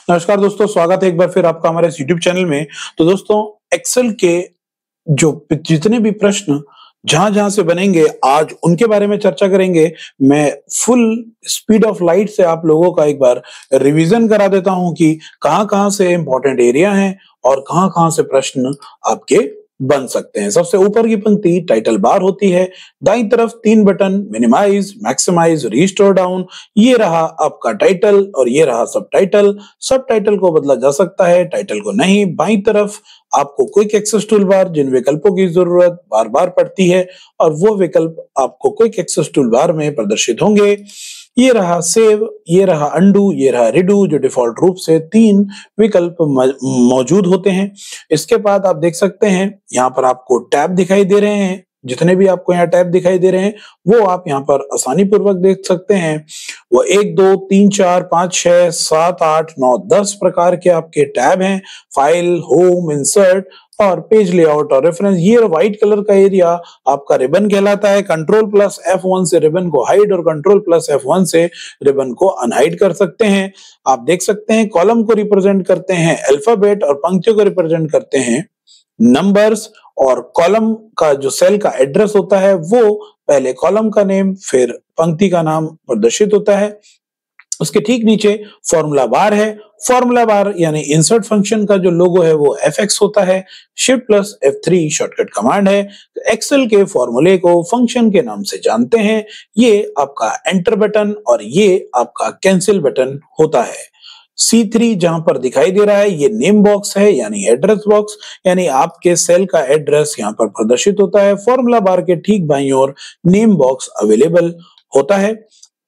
नमस्कार दोस्तों, स्वागत है एक बार फिर आपका हमारे इस यूट्यूब चैनल में। तो दोस्तों, एक्सेल के जो जितने भी प्रश्न जहां-जहां से बनेंगे आज उनके बारे में चर्चा करेंगे। मैं फुल स्पीड ऑफ लाइट से आप लोगों का एक बार रिवीजन करा देता हूं कि कहां-कहां से इंपॉर्टेंट एरिया हैं और कहां-कहां से प्रश्न आपके बन सकते हैं। सबसे ऊपर की पंक्ति टाइटल बार होती है, दाईं तरफ 3 button minimise, maximise, restore down. ये रहा आपका टाइटल और ये रहा सब टाइटल। सब टाइटल को बदला जा सकता है, टाइटल को नहीं। बाईं तरफ आपको क्विक एक्सेस टूल बार, जिन विकल्पों की जरूरत बार बार पड़ती है और वो विकल्प आपको क्विक एक्सेस टूल बार में प्रदर्शित होंगे। ये रहा सेव, ये रहा अंडू, ये रहा रिडू, जो डिफॉल्ट रूप से 3 विकल्प मौजूद होते हैं। इसके बाद आप देख सकते हैं यहाँ पर आपको टैब दिखाई दे रहे हैं। जितने भी आपको यहाँ टैब दिखाई दे रहे हैं वो आप यहाँ पर आसानी पूर्वक देख सकते हैं। वो 1 2 3 4 5 6 7 8 9 10 प्रकार के आपके टैब हैं। फाइल, होम, इंसर्ट और पेज लेआउट और रेफरेंस। ये व्हाइट कलर का एरिया आपका रिबन कहलाता है। कंट्रोल प्लस F1 से रिबन को हाइड और कंट्रोल प्लस F1 से रिबन को अनहाइड कर सकते हैं। आप देख सकते हैं कॉलम को रिप्रेजेंट करते हैं अल्फाबेट और पंक्तियों को रिप्रेजेंट करते हैं नंबर्स। और कॉलम का जो सेल का एड्रेस होता है वो पहले कॉलम का नेम फिर पंक्ति का नाम प्रदर्शित होता है। उसके ठीक नीचे फॉर्मूला बार है। फॉर्मूला बार यानी इंसर्ट फंक्शन का जो लोगो है वो FX होता है। Shift plus F3 shortcut command है। तो एक्सेल के फॉर्मूले को फंक्शन के नाम से जानते हैं। ये आपका एंटर बटन और ये आपका कैंसिल बटन होता है। C3 जहां पर दिखाई दे रहा है ये नेम बॉक्स है यानी एड्रेस बॉक्स, यानी आपके सेल का एड्रेस यहाँ पर प्रदर्शित होता है। फॉर्मूला बार के ठीक बाईं ओर नेम बॉक्स अवेलेबल होता है।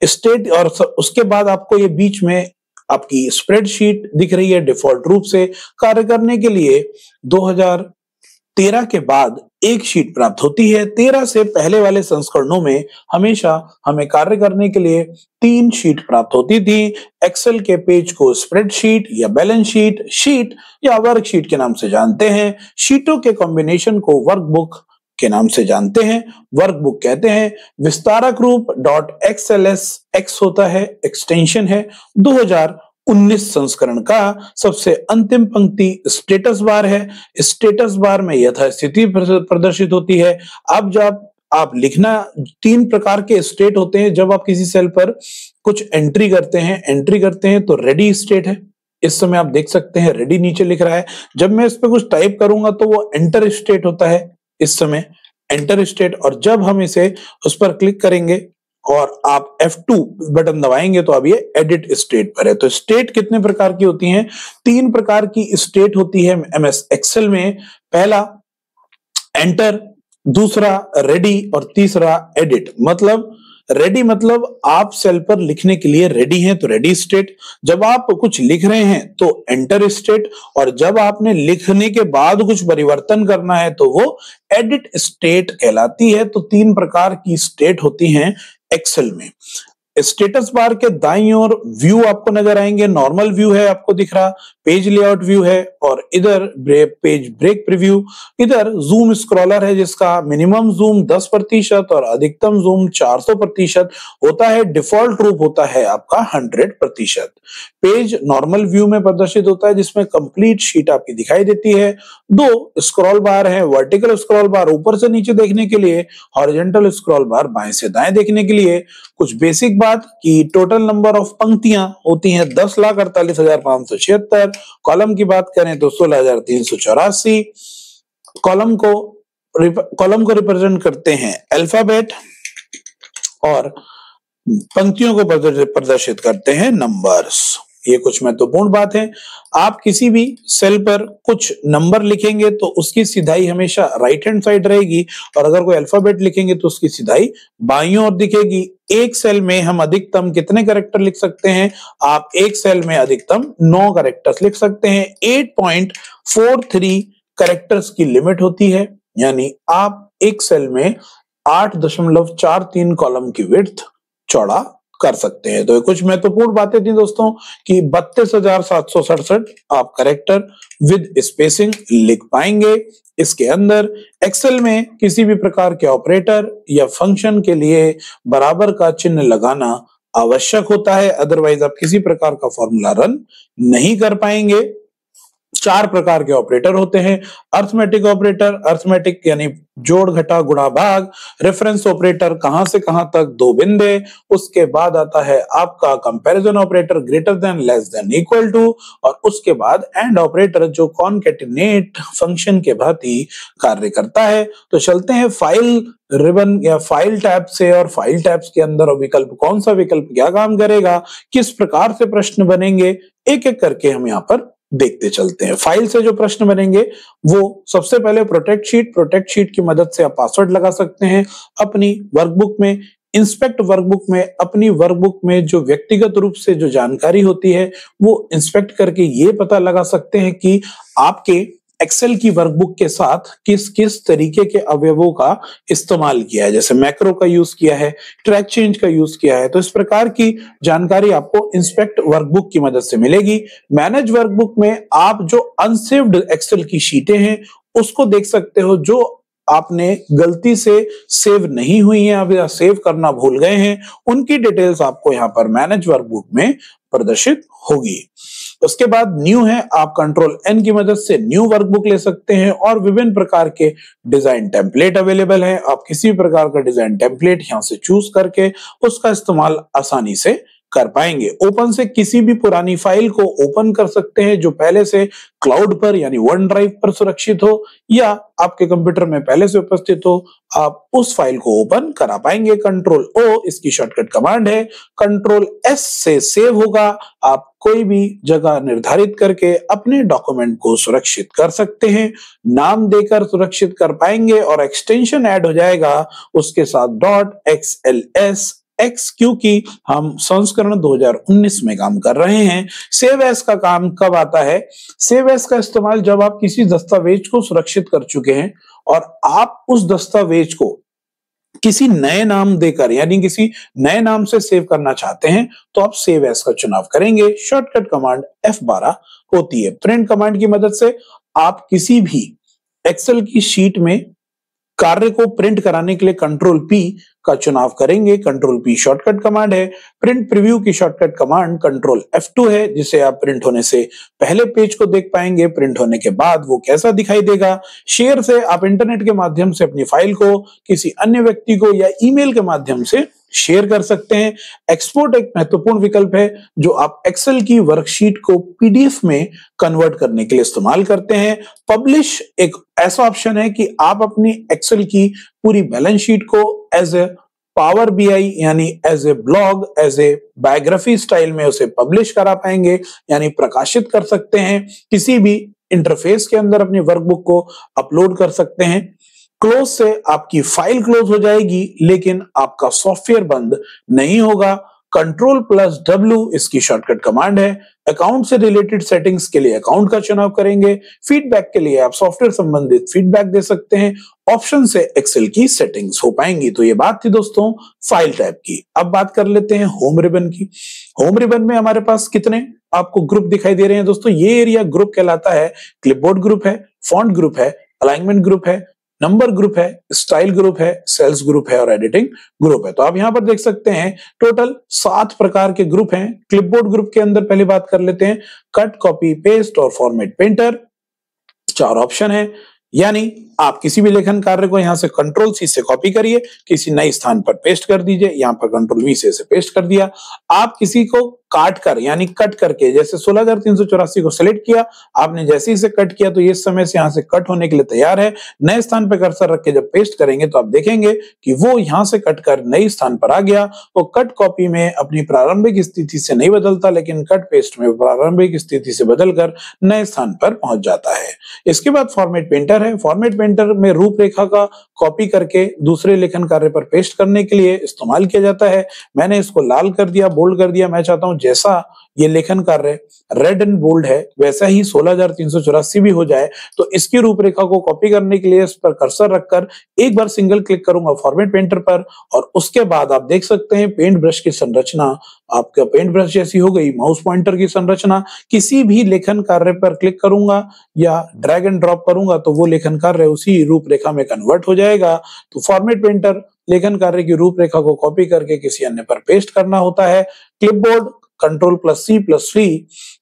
स्टेट और उसके बाद आपको ये बीच में आपकी स्प्रेडशीट दिख रही है। डिफॉल्ट रूप से कार्य करने के लिए 2013 के बाद एक शीट प्राप्त होती है। 13 से पहले वाले संस्करणों में हमेशा हमें कार्य करने के लिए 3 शीट प्राप्त होती थी। एक्सेल के पेज को स्प्रेडशीट या बैलेंस शीट, शीट या वर्कशीट के नाम से जानते हैं। शीटों के कॉम्बिनेशन को वर्कबुक के नाम से जानते हैं। वर्कबुक कहते हैं। विस्तारक रूप .xlsx होता है, एक्सटेंशन है। 2019 संस्करण का सबसे अंतिम पंक्ति स्टेटस बार है। स्टेटस बार में यथास्थिति प्रदर्शित होती है। अब जब आप लिखना 3 प्रकार के स्टेट होते हैं। जब आप किसी सेल पर कुछ एंट्री करते हैं तो रेडी स्टेट है। इस समय आप देख सकते हैं रेडी नीचे लिख रहा है। जब मैं इस पे कुछ टाइप करूंगा तो वो एंटर स्टेट होता है। इस समय एंटर स्टेट। और जब हम इसे उस पर क्लिक करेंगे और आप F2 बटन दबाएंगे तो अब ये एडिट स्टेट पर है। तो स्टेट कितने प्रकार की होती हैं? 3 प्रकार की स्टेट होती है MS एक्सेल में। पहला एंटर, दूसरा रेडी और तीसरा एडिट। मतलब रेडी मतलब आप सेल पर लिखने के लिए रेडी हैं तो रेडी स्टेट। जब आप कुछ लिख रहे हैं तो एंटर स्टेट। और जब आपने लिखने के बाद कुछ परिवर्तन करना है तो वो एडिट स्टेट कहलाती है। तो 3 प्रकार की स्टेट होती हैं एक्सेल में। स्टेटस बार के दाईं ओर व्यू आपको नजर आएंगे। नॉर्मल व्यू है आपको दिख रहा, पेज लेआउट व्यू है और इधर पेज ब्रेक प्रीव्यू। इधर जूम स्क्रॉलर है जिसका मिनिमम जूम 10% और अधिकतम जूम 400% होता है। डिफॉल्ट रूप होता है आपका 100%। पेज नॉर्मल व्यू में प्रदर्शित होता है जिसमें कंप्लीट शीट आपकी दिखाई देती है। 2 स्क्रॉल बार है। वर्टिकल स्क्रॉल बार ऊपर से नीचे देखने के लिए, हॉरिजॉन्टल स्क्रॉल बार बाएं से दाएं देखने के लिए। कुछ बेसिक बात कि टोटल नंबर ऑफ पंक्तियां होती हैं 10,48,576। कॉलम की बात करें तो 16,384। कॉलम को रिप्रेजेंट करते हैं अल्फाबेट और पंक्तियों को प्रदर्शित करते हैं नंबर्स। ये कुछ महत्वपूर्ण बात है। आप किसी भी सेल पर कुछ नंबर लिखेंगे तो उसकी सिधाई हमेशा राइट हैंड साइड रहेगी और अगर कोई अल्फाबेट लिखेंगे तो उसकी सिधाई बाईं ओर दिखेगी। एक सेल में हम अधिकतम कितने कैरेक्टर लिख सकते हैं? आप एक सेल में अधिकतम 9 कैरेक्टर्स लिख सकते हैं। 8.43 कैरेक्टर्स की लिमिट होती है, यानी आप एक सेल में 8.43 कॉलम की विड्थ चौड़ा कर सकते हैं। तो कुछ महत्वपूर्ण बातें थी दोस्तों कि 32,767 आप कैरेक्टर विद स्पेसिंग लिख पाएंगे। इसके अंदर एक्सेल में किसी भी प्रकार के ऑपरेटर या फंक्शन के लिए बराबर का चिन्ह लगाना आवश्यक होता है, अदरवाइज आप किसी प्रकार का फॉर्मूला रन नहीं कर पाएंगे। 4 प्रकार के ऑपरेटर होते हैं। अर्थमेटिक ऑपरेटर, अर्थमेटिक यानी जोड़ घटा गुणा भाग। रेफरेंस ऑपरेटर, कहां से कहां तक, 2 बिंदु। उसके बाद आता है आपका comparison operator, greater than, less than, equal to. और उसके बाद एंड ऑपरेटर जो कॉनकैटिनेट फंक्शन के भांति कार्य करता है। तो चलते हैं फाइल रिबन या फाइल टैब से, और फाइल टैब्स के अंदर विकल्प, कौन सा विकल्प क्या काम करेगा, किस प्रकार से प्रश्न बनेंगे, एक एक करके हम यहाँ पर देखते चलते हैं। फाइल से जो प्रश्न बनेंगे वो सबसे पहले प्रोटेक्ट शीट की मदद से आप पासवर्ड लगा सकते हैं अपनी वर्कबुक में। इंस्पेक्ट वर्कबुक में, अपनी वर्कबुक में जो व्यक्तिगत रूप से जो जानकारी होती है वो इंस्पेक्ट करके ये पता लगा सकते हैं कि आपके एक्सेल की वर्कबुक के साथ किस किस तरीके के अवयवों का इस्तेमाल किया है, जैसे मैक्रो का यूज किया है, ट्रैक चेंज का यूज किया है। तो इस प्रकार की जानकारी आपको इंस्पेक्ट वर्कबुक की मदद से मिलेगी। मैनेज वर्कबुक में आप जो अनसेव्ड एक्सेल की शीटें हैं उसको देख सकते हो, जो आपने गलती से सेव नहीं हुई है, आप या सेव करना भूल गए हैं, उनकी डिटेल्स आपको यहाँ पर मैनेज वर्कबुक में प्रदर्शित होगी। उसके बाद न्यू है, आप कंट्रोल एन की मदद से न्यू वर्कबुक ले सकते हैं, और विभिन्न प्रकार के डिजाइन टेम्पलेट अवेलेबल है। आप किसी प्रकार का डिजाइन टेम्पलेट यहां से चूज करके उसका इस्तेमाल आसानी से कर पाएंगे। ओपन से किसी भी पुरानी फाइल को ओपन कर सकते हैं जो पहले से क्लाउड पर यानी वन ड्राइव पर सुरक्षित हो, या आपके कंप्यूटर में पहले से उपस्थित हो, आप उस फाइल को ओपन करा पाएंगे। कंट्रोल ओ इसकी शॉर्टकट कमांड है। कंट्रोल एस से सेव होगा। आप कोई भी जगह निर्धारित करके अपने डॉक्यूमेंट को सुरक्षित कर सकते हैं, नाम देकर सुरक्षित कर पाएंगे, और एक्सटेंशन ऐड हो जाएगा उसके साथ .xls एक्स, क्योंकि हम संस्करण 2019 में काम कर रहे हैं। सेव एस का काम कब आता है? सेव एस का इस्तेमाल जब आप किसी दस्तावेज को सुरक्षित कर चुके हैं और आप उस दस्तावेज को किसी नए नाम देकर यानी किसी नए नाम से सेव करना चाहते हैं तो आप सेव एस का चुनाव करेंगे। शॉर्टकट कमांड F12 होती है। प्रिंट कमांड की मदद से आप किसी भी एक्सेल की शीट में कार्य को प्रिंट कराने के लिए कंट्रोल P का चुनाव करेंगे। कंट्रोल P शॉर्टकट कमांड है। प्रिंट प्रीव्यू की शॉर्टकट कमांड कंट्रोल F2 है, जिसे आप प्रिंट होने से पहले पेज को देख पाएंगे, प्रिंट होने के बाद वो कैसा दिखाई देगा। शेयर से आप इंटरनेट के माध्यम से अपनी फाइल को किसी अन्य व्यक्ति को या ईमेल के माध्यम से शेयर कर सकते हैं। एक्सपोर्ट एक महत्वपूर्ण विकल्प है जो आप एक्सेल की वर्कशीट को पीडीएफ में कन्वर्ट करने के लिए इस्तेमाल करते हैं। पब्लिश एक ऐसा ऑप्शन है कि आप अपनी एक्सेल की पूरी बैलेंस शीट को एज ए पावर बीआई यानी as a blog, as a biography style में उसे पब्लिश करा पाएंगे, यानी प्रकाशित कर सकते हैं। किसी भी इंटरफेस के अंदर अपनी वर्कबुक को अपलोड कर सकते हैं। क्लोज से आपकी फाइल क्लोज हो जाएगी लेकिन आपका सॉफ्टवेयर बंद नहीं होगा। Ctrl+W इसकी शॉर्टकट कमांड है। अकाउंट से रिलेटेड सेटिंग्स के लिए अकाउंट का चुनाव करेंगे। फीडबैक के लिए आप सॉफ्टवेयर संबंधित फीडबैक दे सकते हैं। ऑप्शन से एक्सेल की सेटिंग्स हो पाएंगी। तो ये बात थी दोस्तों फाइल टैब की। अब बात कर लेते हैं होम रिबन की। होम रिबन में हमारे पास कितने आपको ग्रुप दिखाई दे रहे हैं दोस्तों? ये एरिया ग्रुप कहलाता है। क्लिपबोर्ड ग्रुप है, फॉन्ट ग्रुप है, अलाइनमेंट ग्रुप है, नंबर ग्रुप है, स्टाइल ग्रुप है, सेल्स ग्रुप है और एडिटिंग ग्रुप है। तो आप यहां पर देख सकते हैं टोटल 7 प्रकार के ग्रुप हैं। क्लिपबोर्ड ग्रुप के अंदर पहले बात कर लेते हैं कट, कॉपी, पेस्ट और फॉर्मेट पेंटर। 4 ऑप्शन है, यानी आप किसी भी लेखन कार्य को यहां से कंट्रोल C से कॉपी करिए, किसी नए स्थान पर पेस्ट कर दीजिए। यहां पर कंट्रोल V से पेस्ट कर दिया। आप किसी को काट कर यानी कट करके, जैसे 16,384 को सिलेक्ट किया, आपने जैसे ही इसे कट किया तो ये समय से यहां से कट होने के लिए तैयार है। नए स्थान पर कर्सर रख के जब पेस्ट करेंगे तो आप देखेंगे कि वो यहां से कट कर नए स्थान पर आ गया। वो कट कॉपी में अपनी प्रारंभिक स्थिति से नहीं बदलता, लेकिन कट पेस्ट में प्रारंभिक स्थिति से बदलकर नए स्थान पर पहुंच जाता है। इसके बाद फॉर्मेट पेंटर है। फॉर्मेट पेंटर में रूपरेखा का कॉपी करके दूसरे लेखन कार्य पर पेस्ट करने के लिए इस्तेमाल किया जाता है। मैंने इसको लाल कर दिया, बोल्ड कर दिया। मैं चाहता हूं जैसा ये लेखन कार्य रेड एंड बोल्ड है वैसा ही 16,384 भी हो जाए। तो इसकी रूपरेखा को कॉपी करने के लिए इस पर कर्सर रखकर एक बार सिंगल क्लिक करूंगा फॉर्मेट पेंटर पर, और उसके बाद आप देख सकते हैं पेंट ब्रश की संरचना आपका पेंट ब्रश जैसी हो गई। माउस पॉइंटर की संरचना, किसी भी लेखन कार्य पर क्लिक करूंगा या ड्रैग एंड ड्रॉप करूंगा तो वो लेखन कार्य उसी रूपरेखा में कन्वर्ट हो जाएगा। तो फॉर्मेट पेंटर लेखन कार्य की रूपरेखा को कॉपी करके किसी अन्य पर पेस्ट करना होता है। क्लिपबोर्ड Ctrl+C+V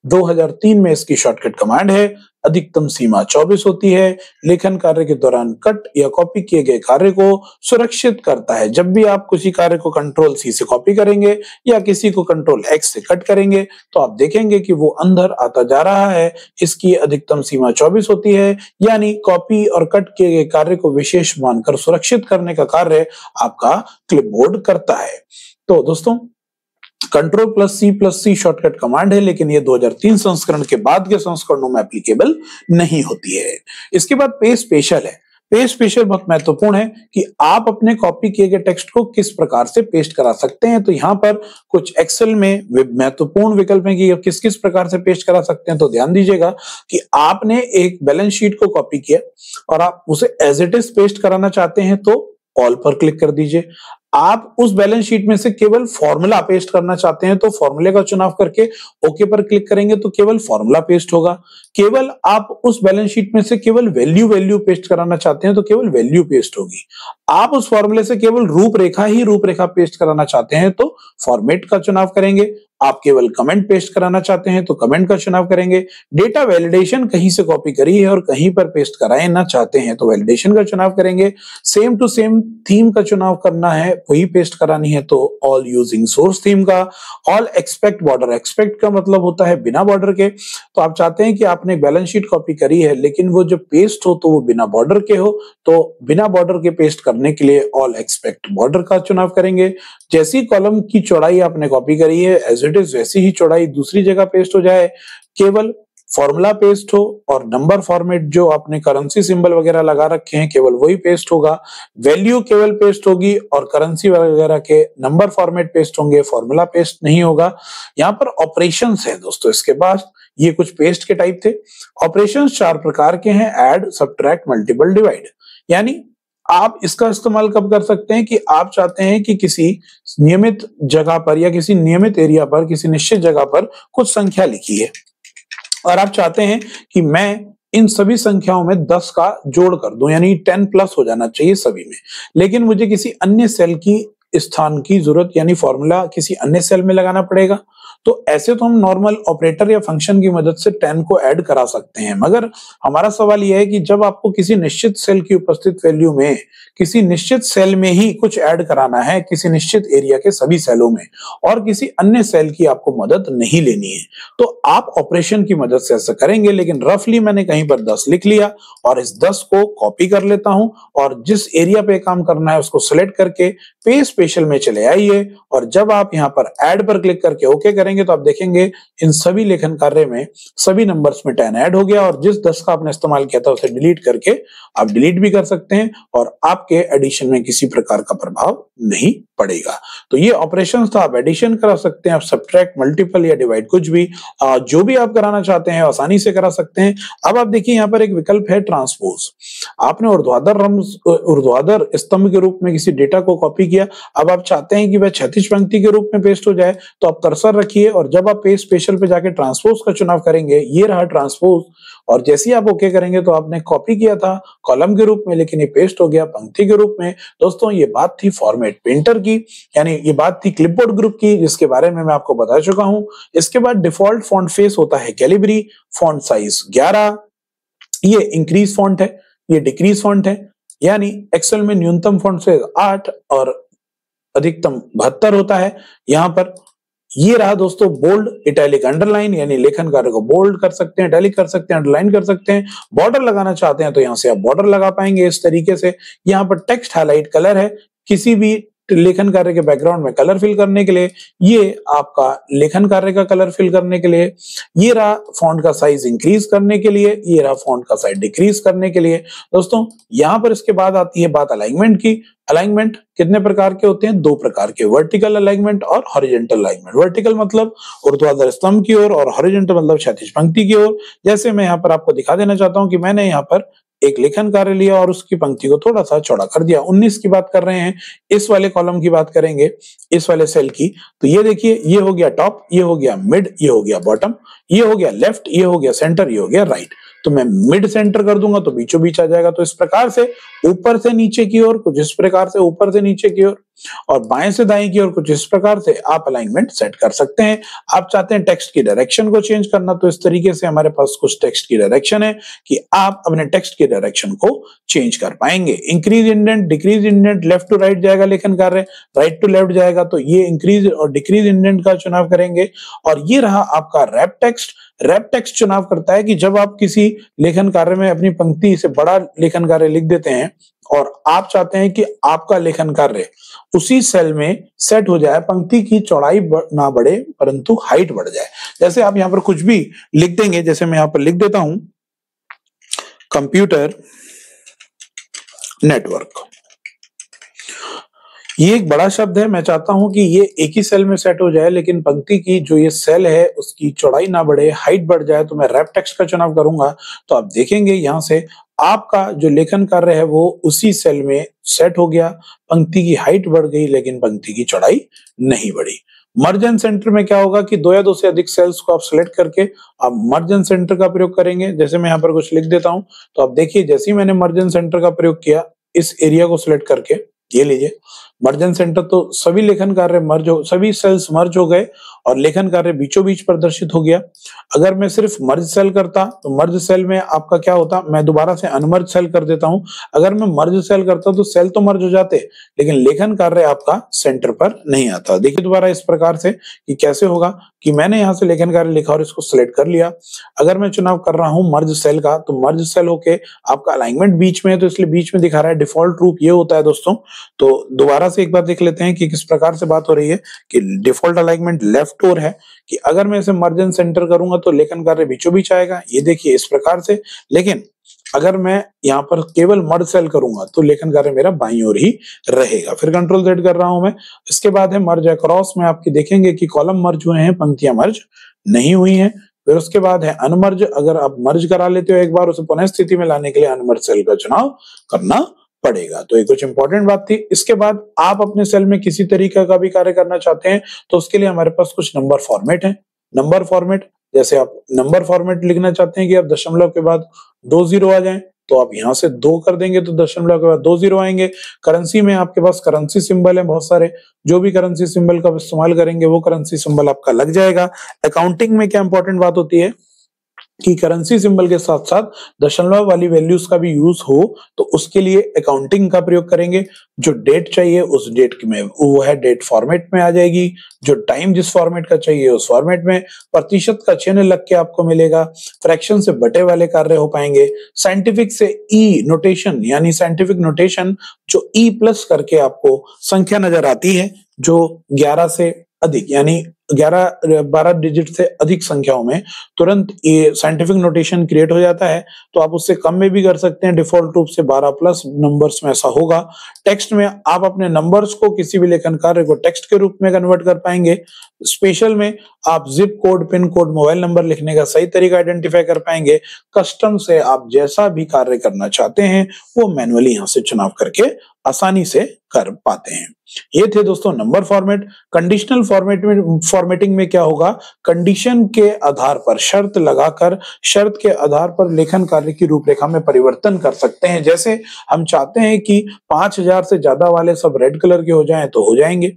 2003 में इसकी शॉर्टकट कमांड है। अधिकतम सीमा 24 होती है। लेखन कार्य के दौरान कट या कॉपी किए गए कार्य को सुरक्षित करता है। जब भी आप किसी कार्य को Ctrl+C से कॉपी करेंगे या किसी को Ctrl+X से कट करेंगे तो आप देखेंगे कि वो अंदर आता जा रहा है। इसकी अधिकतम सीमा 24 होती है, यानी कॉपी और कट किए गए कार्य को विशेष मानकर सुरक्षित करने का कार्य आपका क्लिपबोर्ड करता है। तो दोस्तों, Ctrl+C+C शॉर्टकट कमांड है, लेकिन ये 2003 संस्करण के बाद के संस्करणों में एप्लीकेबल नहीं होती है। इसके बाद पेज स्पेशल है। पेज स्पेशल बहुत महत्वपूर्ण है कि आप अपने कॉपी किए गए टेक्स्ट को किस प्रकार से पेस्ट करा सकते हैं। तो यहाँ पर कुछ एक्सेल में महत्वपूर्ण विकल्प हैं कि किस किस प्रकार से पेस्ट करा सकते हैं। तो ध्यान दीजिएगा कि आपने एक बैलेंस शीट को कॉपी किया और आप उसे एज इट इज पेस्ट कराना चाहते हैं तो ऑल पर क्लिक कर दीजिए। आप उस बैलेंस शीट में से केवल फॉर्मूला पेस्ट करना चाहते हैं तो फॉर्मूले का चुनाव करके ओके पर क्लिक करेंगे तो केवल फॉर्मूला पेस्ट होगा। केवल आप उस बैलेंस शीट में से केवल वैल्यू पेस्ट कराना चाहते हैं तो केवल वैल्यू पेस्ट होगी। आप उस फॉर्मूले से केवल रूपरेखा पेस्ट कराना चाहते हैं तो फॉर्मेट का चुनाव करेंगे। आप केवल कमेंट पेस्ट कराना चाहते हैं तो कमेंट का चुनाव करेंगे। डेटा वैलिडेशन कहीं से कॉपी करी है और कहीं पर पेस्ट कराना चाहते हैं तो वैलिडेशन का चुनाव करेंगे। सेम टू सेम थीम का चुनाव करना है, वही पेस्ट करानी है तो ऑल यूजिंग सोर्स थीम का। ऑल एक्सपेक्ट बॉर्डर, एक्सपेक्ट का मतलब होता है बिना बॉर्डर के। तो आप चाहते हैं कि आपने बैलेंस शीट कॉपी करी है लेकिन वो जो पेस्ट हो तो वो बिना बॉर्डर के हो, तो बिना बॉर्डर के पेस्ट करने के लिए ऑल एक्सपेक्ट बॉर्डर का चुनाव करेंगे। जैसी कॉलम की चौड़ाई आपने कॉपी करी है एज इट इज वैसी ही चौड़ाई दूसरी जगह पेस्ट हो जाए। केवल फॉर्मूला पेस्ट हो और नंबर फॉर्मेट जो आपने करेंसी सिंबल वगैरह लगा रखे हैं केवल वही पेस्ट होगा। वैल्यू केवल पेस्ट होगी और करेंसी वगैरह के नंबर फॉर्मेट पेस्ट होंगे, फॉर्मूला पेस्ट नहीं होगा। यहाँ पर ऑपरेशंस है दोस्तों। इसके बाद ये कुछ पेस्ट के टाइप थे। ऑपरेशंस 4 प्रकार के हैं, ऐड, सब्ट्रैक्ट, मल्टीपल, डिवाइड। यानी आप इसका इस्तेमाल कब कर सकते हैं कि आप चाहते हैं कि किसी नियमित जगह पर या किसी नियमित एरिया पर, किसी निश्चित जगह पर कुछ संख्या लिखी है और आप चाहते हैं कि मैं इन सभी संख्याओं में 10 का जोड़ कर दूं, यानी 10+ हो जाना चाहिए सभी में, लेकिन मुझे किसी अन्य सेल की स्थान की जरूरत, यानी फॉर्मूला किसी अन्य सेल में लगाना पड़ेगा। तो ऐसे तो हम नॉर्मल ऑपरेटर या फंक्शन की मदद से 10 को ऐड करा सकते हैं, मगर हमारा सवाल यह है कि जब आपको किसी निश्चित सेल की उपस्थित वैल्यू में किसी निश्चित सेल में ही कुछ ऐड कराना है, किसी निश्चित एरिया के सभी सेलों में, और किसी अन्य सेल की आपको मदद नहीं लेनी है, तो आप ऑपरेशन की मदद से ऐसा करेंगे। लेकिन रफली मैंने कहीं पर 10 लिख लिया और इस 10 को कॉपी कर लेता हूं और जिस एरिया पे काम करना है उसको सिलेक्ट करके पेज स्पेशल में चले आइए और जब आप यहाँ पर ऐड पर क्लिक करके ओके करेंगे तो आप देखेंगे इन सभी लेखन कार्य में सभी नंबर्स में 10 ऐड हो गया और जिस 10 का आपने इस्तेमाल किया था उसे डिलीट करके आप डिलीट भी कर सकते हैं और आपके एडिशन में किसी प्रकार का प्रभाव नहीं पड़ेगा। तो ये ऑपरेशंस था। आप एडिशन करा सकते हैं, आप सब्ट्रैक्ट, मल्टीपल या डिवाइड, कुछ भी जो भी आप कराना चाहते हैं आसानी से करा सकते हैं। अब आप देखिए यहाँ पर एक विकल्प है ट्रांसपोज। आपने ऊर्ध्वाधर स्तंभ के रूप में किसी डेटा को कॉपी किया, अब आप चाहते हैं कि वह क्षैतिज पंक्ति के रूप में पेस्ट हो जाए, तो आप कर्सर रखिए और जब आप पेज स्पेशल पे जाके ट्रांसपोज का चुनाव करेंगे, ये रहा ट्रांसपोज, और जैसे ही आप ओके करेंगे तो आपने कॉपी किया था कॉलम के रूप में लेकिन ये पेस्ट हो गया पंक्ति के रूप में। दोस्तों ये बात थी फॉर्मेट पेंटर की, यानी ये बात थी क्लिपबोर्ड ग्रुप की, जिसके बारे में मैं आपको बता चुका हूं। इसके बाद डिफॉल्ट फॉन्ट फेस होता है कैलिबरी, फॉन्ट साइज 11, ये इंक्रीज फॉन्ट है, ये डिक्रीज फॉन्ट है, यानी एक्सेल में न्यूनतम फॉन्ट साइज 8 और अधिकतम 72 होता है। यहाँ पर ये रहा दोस्तों बोल्ड, इटैलिक, अंडरलाइन, यानी लेखन कार्य को बोल्ड कर सकते हैं, इटैलिक कर सकते हैं, अंडरलाइन कर सकते हैं। बॉर्डर लगाना चाहते हैं तो यहाँ से आप बॉर्डर लगा पाएंगे इस तरीके से। यहाँ पर टेक्स्ट हाईलाइट कलर है, किसी भी लेखन कार्य के बैकग्राउंड में कलर फिल करने के लिए, ये आपका लेखन कार्य का कलर फिल करने के लिए, ये रहा फॉन्ट का साइज इंक्रीज करने के लिए, ये रहा फॉन्ट का साइज डिक्रीज करने के लिए। दोस्तों यहाँ पर इसके बाद आती है बात अलाइनमेंट की। अलाइनमेंट कितने प्रकार के होते हैं? 2 प्रकार के, वर्टिकल अलाइनमेंट और हॉरिजॉन्टल अलाइनमेंट। वर्टिकल मतलब ऊर्ध्वाधर स्तंभ की ओर और हॉरिजॉन्टल मतलब क्षैतिज पंक्ति की ओर। जैसे मैं यहाँ पर आपको दिखा देना चाहता हूँ कि मैंने यहाँ पर एक लेखन कार्य लिया और उसकी पंक्ति को थोड़ा सा चौड़ा कर दिया। 19 की बात कर रहे हैं, इस वाले कॉलम की बात करेंगे, इस वाले सेल की, तो ये देखिए ये हो गया टॉप, ये हो गया मिड, ये हो गया बॉटम, ये हो गया लेफ्ट, ये हो गया सेंटर, ये हो गया राइट। तो मैं मिड सेंटर कर दूंगा तो बीचों बीच आ जाएगा। तो इस प्रकार से ऊपर से नीचे की ओर कुछ इस प्रकार से, ऊपर से नीचे की ओर, और बाएं से दाएं की ओर कुछ इस प्रकार से आप अलाइनमेंट सेट कर सकते हैं। आप चाहते हैं टेक्स्ट की डायरेक्शन को चेंज करना, तो इस तरीके से हमारे पास कुछ टेक्स्ट की डायरेक्शन है कि आप अपने टेक्स्ट की डायरेक्शन को चेंज कर पाएंगे। Increase indent, decrease indent, left to right जाएगा लेखन कार्य, राइट टू लेफ्ट जाएगा, तो ये इंक्रीज और डिक्रीज इंडेंट का चुनाव करेंगे। और ये रहा आपका रैप टेक्स्ट। रैप टेक्स्ट चुनाव करता है कि जब आप किसी लेखन कार्य में अपनी पंक्ति से बड़ा लेखन कार्य लिख देते हैं और आप चाहते हैं कि आपका लेखन कार्य उसी सेल में सेट हो जाए, पंक्ति की चौड़ाई ना बढ़े परंतु हाइट बढ़ जाए। जैसे आप यहाँ पर कुछ भी लिख देंगे, जैसे मैं यहाँ पर लिख देता हूं कंप्यूटर नेटवर्क, ये एक बड़ा शब्द है। मैं चाहता हूं कि ये एक ही सेल में सेट हो जाए, लेकिन पंक्ति की जो ये सेल है उसकी चौड़ाई ना बढ़े, हाइट बढ़ जाए, तो मैं रैप टेक्स्ट का चुनाव करूंगा। तो आप देखेंगे यहां से आपका जो लेखन कार्य है वो उसी सेल में सेट हो गया, पंक्ति की हाइट बढ़ गई लेकिन पंक्ति की चौड़ाई नहीं बढ़ी। मर्ज एंड सेंटर में क्या होगा कि दो या दो से अधिक सेल्स को आप सिलेक्ट करके आप मर्ज एंड सेंटर का प्रयोग करेंगे। जैसे मैं यहाँ पर कुछ लिख देता हूं, तो आप देखिए जैसे ही मैंने मर्ज एंड सेंटर का प्रयोग किया, इस एरिया को सिलेक्ट करके, ये लीजिए मर्ज एंड सेंटर, तो सभी लेखन कार्य मर्ज हो, सभी सेल्स मर्ज हो गए और लेखन कार्य बीचों बीच प्रदर्शित हो गया। अगर मैं सिर्फ मर्ज सेल करता तो मर्ज सेल में आपका क्या होता, मैं दोबारा से अनमर्ज सेल कर देता हूं। अगर मैं मर्ज सेल करता तो सेल तो मर्ज हो जाते लेकिन लेखन कार्य आपका सेंटर पर नहीं आता। देखिए दोबारा इस प्रकार से कि कैसे होगा कि मैंने यहां से लेखन कार्य लिखा और इसको सिलेक्ट कर लिया। अगर मैं चुनाव कर रहा हूं मर्ज सेल का, तो मर्ज सेल होके आपका अलाइनमेंट बीच में है तो इसलिए बीच में दिखा रहा है। डिफॉल्ट रूप ये होता है दोस्तों। तो दोबारा से एक बार देख लेते हैं कि किस प्रकार से बात हो रही है कि डिफॉल्ट अलाइनमेंट लेफ्ट ओर है, कि अगर मैं इसे मर्ज एंड सेंटर करूंगा तो लेखन कार्य बीचों बीच आएगा, ये देखिए इस प्रकार से। लेकिन अगर मैं यहाँ पर केवल मर्ज सेल करूंगा तो लेखन कार्य मेरा बाईं ओर ही रहेगा। फिर कंट्रोल Z कर रहा हूं मैं। इसके बाद है मर्ज अक्रॉस में, आपके देखेंगे कि कॉलम मर्ज हुए हैं, पंक्तियां मर्ज नहीं हुई हैं। फिर उसके बाद है अनमर्ज, अगर आप मर्ज करा लेते हो एक बार, उसे पुनः स्थिति में लाने के लिए अनमर्ज सेल का चुनाव करना पड़ेगा। तो ये कुछ इंपॉर्टेंट बात थी। इसके बाद आप अपने सेल में किसी तरीके का भी कार्य करना चाहते हैं तो उसके लिए हमारे पास कुछ नंबर फॉर्मेट है। नंबर फॉर्मेट, जैसे आप नंबर फॉर्मेट लिखना चाहते हैं कि आप दशमलव के बाद 2 जीरो आ जाएं, तो आप यहां से 2 कर देंगे तो दशमलव के बाद 2 जीरो आएंगे। करेंसी में आपके पास करेंसी सिंबल है बहुत सारे, जो भी करेंसी सिंबल का इस्तेमाल करेंगे वो करेंसी सिंबल आपका लग जाएगा। अकाउंटिंग में क्या इंपॉर्टेंट बात होती है कि करेंसी सिंबल के साथ साथ दशमलव वाली वैल्यूज का भी यूज हो, तो उसके लिए अकाउंटिंग का प्रयोग करेंगे। जो डेट चाहिए उस डेट में वो है डेट फॉर्मेट में आ जाएगी, जो टाइम जिस फॉर्मेट का चाहिए उस फॉर्मेट में, प्रतिशत का चिन्ह लग के आपको मिलेगा, फ्रैक्शन से बटे वाले कार्य हो पाएंगे। साइंटिफिक से ई नोटेशन, यानी साइंटिफिक नोटेशन जो ई प्लस करके आपको संख्या नजर आती है, जो 11 से अधिक यानी 11-12 डिजिट से अधिक संख्याओं में तुरंत ये साइंटिफिक नोटेशन क्रिएट हो जाता है। तो आप उससे कम में भी कर सकते हैं, डिफॉल्ट रूप से 12 प्लस नंबर्स में ऐसा होगा। टेक्स्ट में आप अपने नंबर्स को किसी भी लेखन कार्य को टेक्स्ट के रूप में कन्वर्ट कर पाएंगे। स्पेशल में आप zip code, pin code, mobile number लिखने का सही तरीका आइडेंटिफाई कर पाएंगे। कस्टम से आप जैसा भी कार्य करना चाहते हैं वो मैनुअली यहाँ से चुनाव करके आसानी से कर पाते हैं। ये थे दोस्तों नंबर फॉर्मेट। कंडीशनल फॉर्मेटिंग में क्या होगा, कंडीशन के आधार पर शर्त लगाकर, शर्त के आधार पर लेखन कार्य की रूपरेखा में परिवर्तन कर सकते हैं। जैसे हम चाहते हैं कि 5000 से ज्यादा वाले सब रेड कलर के हो जाएं तो हो जाएंगे।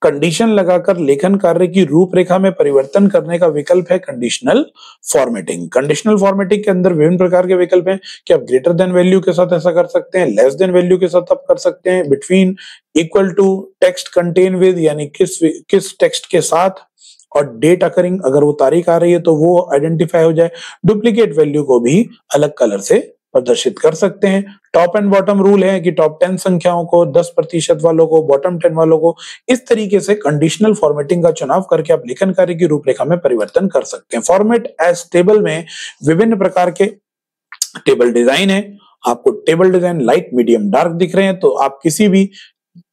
कंडीशन लगाकर लेखन कार्य की रूपरेखा में परिवर्तन करने का विकल्प है कंडीशनल फॉर्मेटिंग। कंडीशनल फॉर्मेटिंग के अंदर विभिन्न प्रकार के विकल्प हैं कि आप ग्रेटर देन वैल्यू के साथ ऐसा कर सकते हैं, लेस देन वैल्यू के साथ आप कर सकते हैं, between, equal to, text contain with यानी किस टेक्स्ट के साथ, और डेट अकरिंग, अगर वो तारीख आ रही है तो वो आइडेंटिफाई हो जाए। डुप्लीकेट वैल्यू को भी अलग कलर से प्रदर्शित कर सकते हैं। टॉप एंड बॉटम रूल है कि टॉप 10 संख्याओं को 10% वालों को, बॉटम 10 वालों को, इस तरीके से कंडीशनल फॉर्मेटिंग का चुनाव करके आप लेखन कार्य की रूपरेखा में परिवर्तन कर सकते हैं। फॉर्मेट एज टेबल में विभिन्न प्रकार के टेबल डिजाइन है। आपको table design light, medium, dark दिख रहे हैं तो आप किसी भी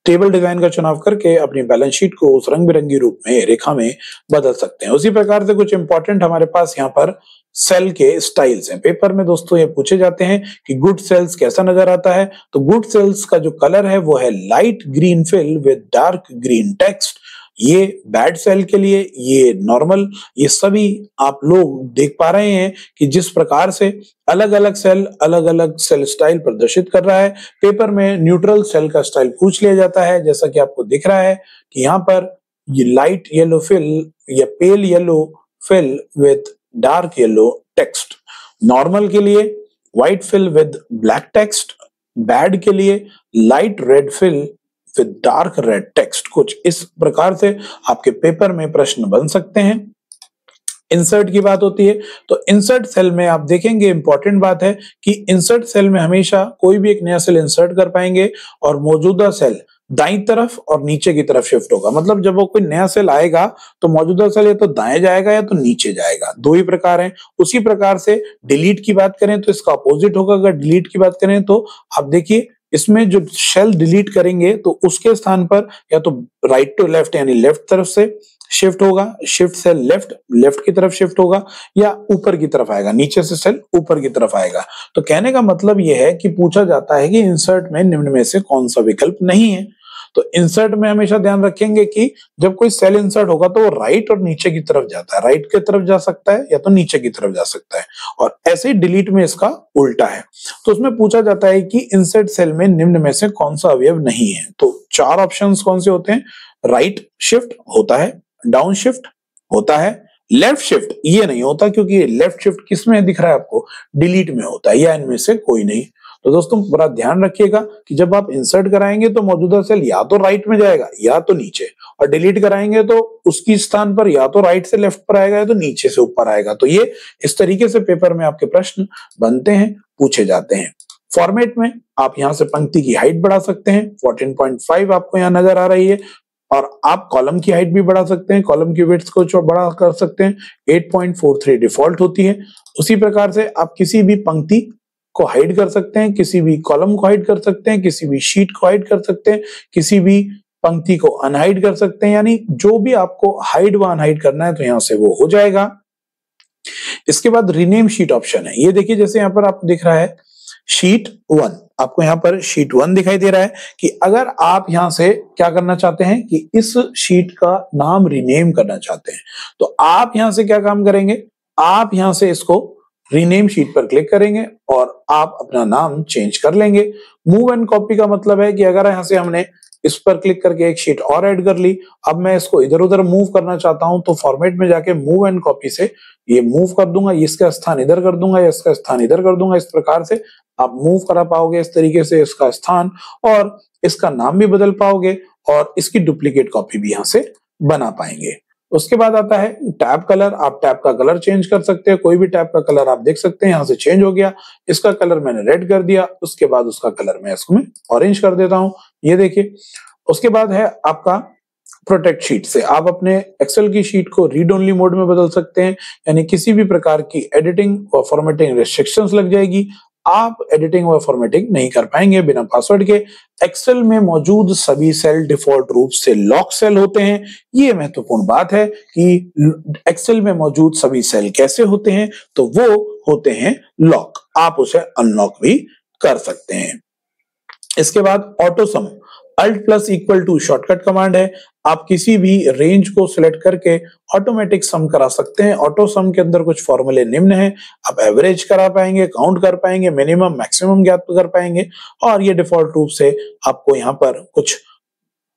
टेबल डिजाइन का चुनाव करके अपनी बैलेंस शीट को उस रंग बिरंगी रूप में, रेखा में बदल सकते हैं। उसी प्रकार से कुछ इंपॉर्टेंट हमारे पास यहाँ पर सेल के स्टाइल्स हैं। पेपर में दोस्तों ये पूछे जाते हैं कि गुड सेल्स कैसा नजर आता है, तो गुड सेल्स का जो कलर है वो है light green fill with dark green text. ये बैड सेल के लिए, ये नॉर्मल, ये सभी आप लोग देख पा रहे हैं कि जिस प्रकार से अलग अलग सेल स्टाइल प्रदर्शित कर रहा है। पेपर में न्यूट्रल सेल का स्टाइल पूछ लिया जाता है, जैसा कि आपको दिख रहा है कि यहाँ पर ये लाइट येलो फिल या pale yellow fill with dark yellow text, normal के लिए white fill with black text, bad के लिए light red fill with dark red text. कुछ इस प्रकार से आपके पेपर में प्रश्न बन सकते हैं। इंसर्ट की बात होती है तो इंसर्ट सेल में आप देखेंगे, इंपॉर्टेंट बात है कि इंसर्ट सेल में हमेशा कोई भी एक नया सेल इंसर्ट कर पाएंगे और मौजूदा सेल दाईं तरफ और नीचे की तरफ शिफ्ट होगा। मतलब जब वो कोई नया सेल आएगा तो मौजूदा सेल या तो दाएं जाएगा या तो नीचे जाएगा, दो ही प्रकार हैं। उसी प्रकार से डिलीट की बात करें तो इसका अपोजिट होगा। अगर डिलीट की बात करें तो आप देखिए इसमें जो सेल डिलीट करेंगे तो उसके स्थान पर या तो राइट टू लेफ्ट यानी लेफ्ट तरफ से शिफ्ट होगा, शिफ्ट सेल लेफ्ट की तरफ शिफ्ट होगा, या ऊपर की तरफ आएगा, नीचे से सेल ऊपर की तरफ आएगा। तो कहने का मतलब यह है कि पूछा जाता है कि इंसर्ट में निम्न में से कौन सा विकल्प नहीं है। तो इंसर्ट में हमेशा ध्यान रखेंगे कि जब कोई सेल इंसर्ट होगा तो वो राइट और नीचे की तरफ जाता है, राइट की तरफ जा सकता है या तो नीचे की तरफ जा सकता है, और ऐसे ही डिलीट में इसका उल्टा है। तो उसमें पूछा जाता है कि इंसर्ट सेल में निम्न में से कौन सा अवयव नहीं है। तो चार ऑप्शंस कौन से होते हैं? राइट शिफ्ट होता है, डाउन शिफ्ट होता है, लेफ्ट शिफ्ट ये नहीं होता, क्योंकि लेफ्ट शिफ्ट किस में दिख रहा है आपको? डिलीट में होता है, या इनमें से कोई नहीं। तो दोस्तों बड़ा ध्यान रखिएगा कि जब आप इंसर्ट कराएंगे तो मौजूदा सेल या तो राइट में जाएगा या तो नीचे, और डिलीट कराएंगे तो उसकी स्थान पर या तो राइट से लेफ्ट पर आएगा या तो नीचे से ऊपर आएगा। तो ये इस तरीके से पेपर में आपके प्रश्न बनते हैं, पूछे जाते हैं। फॉर्मेट में आप यहां से पंक्ति की हाइट बढ़ा सकते हैं, 14.5 आपको यहाँ नजर आ रही है, और आप कॉलम की हाइट भी बढ़ा सकते हैं, कॉलम की विड्थ को बड़ा कर सकते हैं, 8.43 डिफॉल्ट होती है। उसी प्रकार से आप किसी भी पंक्ति को हाइड कर सकते हैं, किसी भी कॉलम को हाइड कर सकते हैं, किसी भी शीट को हाइड कर सकते हैं, किसी भी पंक्ति को अनहाइड कर सकते हैं, यानी जो भी आपको हाइड व अनहाइड करना है तो यहां से वो हो जाएगा। इसके बाद रीनेम शीट ऑप्शन है। ये देखिए जैसे यहाँ पर आपको दिख रहा है शीट 1, आपको यहाँ पर शीट 1 दिखाई दे रहा है कि अगर आप यहाँ से क्या करना चाहते हैं कि इस शीट का नाम रीनेम करना चाहते हैं, तो आप यहाँ से क्या काम करेंगे? आप यहाँ से इसको रीनेम शीट पर क्लिक करेंगे और आप अपना नाम चेंज कर लेंगे। मूव एंड कॉपी का मतलब है कि अगर यहाँ से हमने इस पर क्लिक करके एक शीट और ऐड कर ली, अब मैं इसको इधर उधर मूव करना चाहता हूं तो फॉर्मेट में जाके मूव एंड कॉपी से ये मूव कर दूंगा, इसका स्थान इधर कर दूंगा या इसका स्थान इधर कर दूंगा। इस प्रकार से आप मूव करा पाओगे इस तरीके से इसका स्थान, और इसका नाम भी बदल पाओगे और इसकी डुप्लीकेट कॉपी भी यहाँ से बना पाएंगे। उसके बाद आता है टैब कलर। आप टैब का कलर चेंज कर सकते हैं, कोई भी टैब का कलर आप देख सकते हैं यहाँ से चेंज हो गया। इसका कलर मैंने रेड कर दिया, उसके बाद उसका कलर मैं इसको ऑरेंज कर देता हूं, ये देखिए। उसके बाद है आपका प्रोटेक्ट शीट से आप अपने एक्सेल की शीट को रीड ओनली मोड में बदल सकते हैं, यानी किसी भी प्रकार की एडिटिंग और फॉर्मेटिंग रिस्ट्रिक्शंस लग जाएगी, आप एडिटिंग और फॉर्मेटिंग नहीं कर पाएंगे बिना पासवर्ड के। एक्सेल में मौजूद सभी सेल डिफॉल्ट रूप से लॉक सेल होते हैं। ये महत्वपूर्ण बात है कि एक्सेल में मौजूद सभी सेल कैसे होते हैं, तो वो होते हैं लॉक, आप उसे अनलॉक भी कर सकते हैं। इसके बाद auto sum, alt plus equal to shortcut command है। आप किसी भी रेंज को सिलेक्ट करके ऑटोमेटिक सम करा सकते हैं। ऑटो सम के अंदर कुछ फॉर्मूले निम्न हैं, आप एवरेज करा पाएंगे, काउंट कर पाएंगे, मिनिमम मैक्सिमम ज्ञात कर पाएंगे, और ये डिफॉल्ट रूप से आपको यहाँ पर कुछ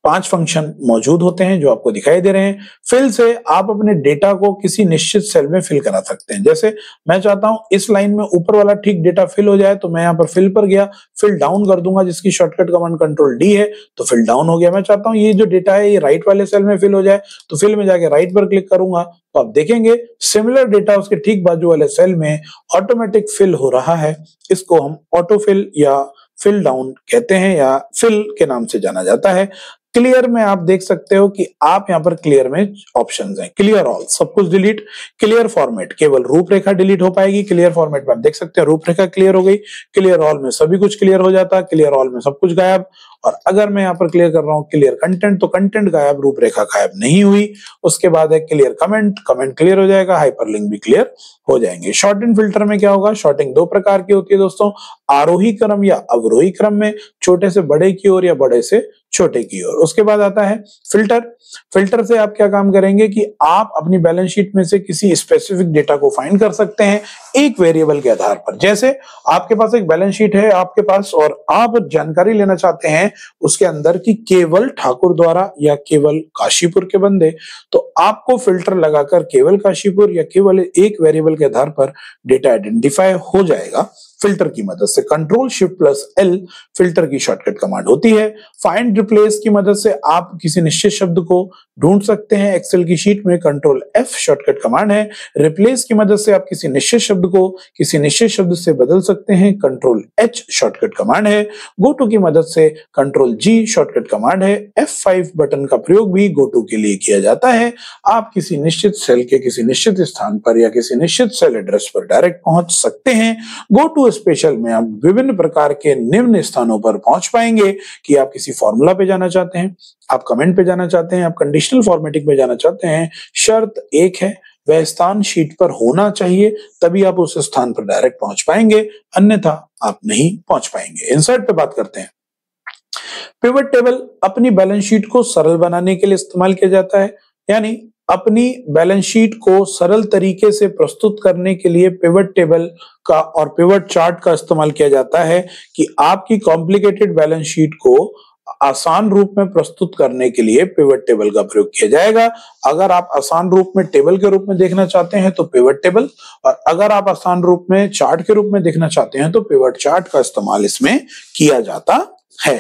5 फंक्शन मौजूद होते हैं जो आपको दिखाई दे रहे हैं। फिल से आप अपने डेटा को किसी निश्चित सेल में फिल करा सकते हैं। जैसे मैं चाहता हूं इस लाइन में ऊपर वाला ठीक डेटा फिल हो जाए, तो मैं यहाँ पर फिल पर गया, फिल डाउन कर दूंगा, जिसकी शॉर्टकट कमांड कंट्रोल डी है, तो फिल डाउन हो गया। मैं चाहता हूं ये जो डेटा है ये राइट वाले सेल में फिल हो जाए, तो फिल में जाके राइट पर क्लिक करूंगा, तो आप देखेंगे सिमिलर डेटा उसके ठीक बाजू वाले सेल में ऑटोमेटिक फिल हो रहा है। इसको हम ऑटो फिल या फिल डाउन कहते हैं, या फिल के नाम से जाना जाता है। क्लियर में आप देख सकते हो कि आप यहाँ पर क्लियर में ऑप्शंस हैं, क्लियर ऑल, सब कुछ डिलीट। क्लियर फॉर्मेट, केवल रूपरेखा डिलीट हो पाएगी। क्लियर फॉर्मेट में आप देख सकते हैं रूपरेखा क्लियर हो गई। क्लियर ऑल में सभी कुछ क्लियर हो जाता है, क्लियर ऑल में सब कुछ गायब। और अगर मैं यहाँ पर क्लियर कर रहा हूँ क्लियर कंटेंट, तो कंटेंट गायब, रूपरेखा गायब नहीं हुई। उसके बाद है क्लियर कमेंट, कमेंट क्लियर हो जाएगा, हाइपरलिंक भी क्लियर हो जाएंगे। शॉर्टिंग फिल्टर में क्या होगा, शॉर्टिंग दो प्रकार की होती है दोस्तों, आरोही क्रम या अवरोही क्रम में, छोटे से बड़े की ओर या बड़े से छोटे की ओर। उसके बाद आता है फिल्टर। फिल्टर से आप क्या काम करेंगे कि आप अपनी बैलेंस शीट में से किसी स्पेसिफिक डेटा को फाइंड कर सकते हैं एक वेरिएबल के आधार पर। जैसे आपके पास एक बैलेंस शीट है आपके पास, और आप जानकारी लेना चाहते हैं उसके अंदर कि केवल ठाकुर द्वारा या केवल काशीपुर के बंदे, तो आपको फिल्टर लगाकर केवल काशीपुर या केवल एक वेरिएबल के आधार पर डेटा आइडेंटिफाई हो जाएगा फिल्टर की मदद से। Control shift plus L filter की शॉर्टकट कमांड होती है। फाइंड रिप्लेस की मदद से आप किसी निश्चित शब्द को ढूंढ सकते हैं एक्सेल की शीट में, कंट्रोल एफ शॉर्टकट कमांड है। रिप्लेस की मदद से आप किसी निश्चित शब्द को किसी निश्चित शब्द से बदल सकते हैं, कंट्रोल एच शॉर्टकट कमांड है। गो टू की मदद से कंट्रोल जी शॉर्टकट कमांड है। F5 बटन का प्रयोग भी गो टू के लिए किया जाता है। आप किसी निश्चित सेल के किसी निश्चित स्थान पर या किसी निश्चित सेल एड्रेस पर डायरेक्ट पहुंच सकते हैं। गो टू स्पेशल में आप विभिन्न प्रकार के निम्न स्थानों पर पहुंच पाएंगे कि आप किसी फॉर्मूला पे जाना चाहते हैं, आप कमेंट पे जाना चाहते हैं, आप कंडीशनल फॉर्मेटिंग पे जाना चाहते हैं। शर्त एक है, वह स्थान शीट पर होना चाहिए, तभी आप उस स्थान पर डायरेक्ट पहुंच पाएंगे, अन्यथा आप नहीं पहुंच पाएंगे। इंसर्ट पे बात करते हैं। पिवट टेबल अपनी बैलेंस शीट को सरल बनाने के लिए इस्तेमाल किया जाता है, यानी अपनी बैलेंस शीट को सरल तरीके से प्रस्तुत करने के लिए पिवट टेबल का और पिवट चार्ट का इस्तेमाल किया जाता है कि आपकी कॉम्प्लिकेटेड बैलेंस शीट को आसान रूप में प्रस्तुत करने के लिए पिवट टेबल का प्रयोग किया जाएगा। अगर आप आसान रूप में टेबल के रूप में देखना चाहते हैं तो पिवट टेबल, और अगर आप आसान रूप में चार्ट के रूप में देखना चाहते हैं तो पिवट चार्ट का इस्तेमाल इसमें किया जाता है।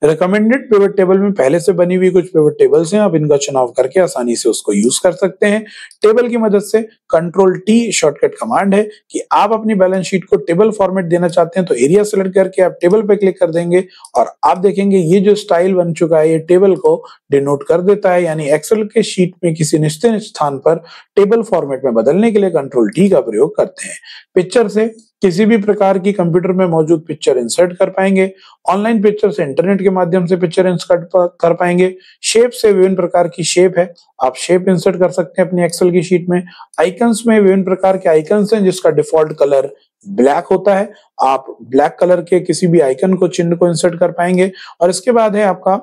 रिकमेंडेड पिवट टेबल में पहले से बनी हुई कुछ पिवट टेबल्स हैं, आप इनका चुनाव करके आसानी से उसको यूज कर सकते हैं। टेबल की मदद से कंट्रोल टी शॉर्टकट कमांड है कि आप अपनी बैलेंस शीट को टेबल फॉर्मेट देना चाहते हैं तो एरिया सेलेक्ट करके आप टेबल पे क्लिक कर देंगे और आप देखेंगे ये जो स्टाइल बन चुका है ये टेबल को डिनोट कर देता है। यानी एक्सेल के शीट में किसी निश्चित स्थान पर टेबल फॉर्मेट में बदलने के लिए कंट्रोल टी का प्रयोग करते हैं। पिक्चर से किसी भी प्रकार की कंप्यूटर में मौजूद पिक्चर इंसर्ट कर पाएंगे। ऑनलाइन पिक्चर से इंटरनेट के माध्यम से पिक्चर इंसर्ट कर पाएंगे। शेप से विभिन्न प्रकार की शेप है, आप शेप इंसर्ट कर सकते हैं अपनी एक्सेल की शीट में। आइकन्स में विभिन्न प्रकार के आइकन्स हैं जिसका डिफॉल्ट कलर ब्लैक होता है, आप ब्लैक कलर के किसी भी आइकन को, चिन्ह को इंसर्ट कर पाएंगे। और इसके बाद है आपका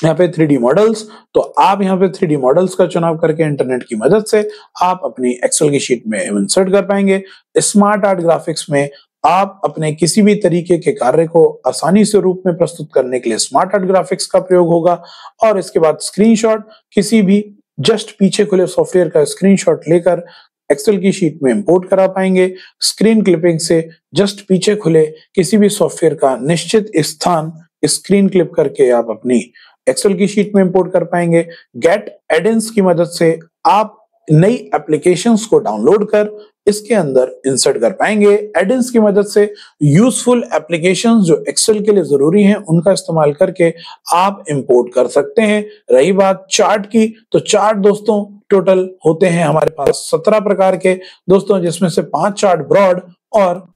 यहाँ पे 3D मॉडल्स, तो आप यहाँ पे 3D मॉडल्स का चुनाव करके इंटरनेट की मदद से आप अपनी एक्सेल की शीट में इंसर्ट कर पाएंगे। स्मार्ट आर्ट ग्राफिक्स में आप अपने किसी भी तरीके के कार्य को आसानी से रूप में प्रस्तुत करने के लिए स्मार्ट आर्ट ग्राफिक्स का प्रयोग होगा। और इसके बाद स्क्रीनशॉट, किसी भी जस्ट पीछे खुले सॉफ्टवेयर का स्क्रीनशॉट लेकर एक्सेल की शीट में इंपोर्ट करा पाएंगे। स्क्रीन क्लिपिंग से जस्ट पीछे खुले किसी भी सॉफ्टवेयर का निश्चित स्थान स्क्रीन क्लिप करके आप अपनी एक्सेल की शीट में इंपोर्ट कर पाएंगे। गेट एडिन्स की मदद से आप नई एप्लीकेशंस को डाउनलोड कर इसके अंदर इंसर्ट कर पाएंगे। एडिन्स की मदद से यूजफुल एप्लीकेशंस जो एक्सेल के लिए जरूरी हैं उनका इस्तेमाल करके आप इंपोर्ट कर सकते हैं। रही बात चार्ट की, तो चार्ट दोस्तों टोटल होते हैं हमारे पास 17 प्रकार के दोस्तों, जिसमें से 5 चार्ट ब्रॉड और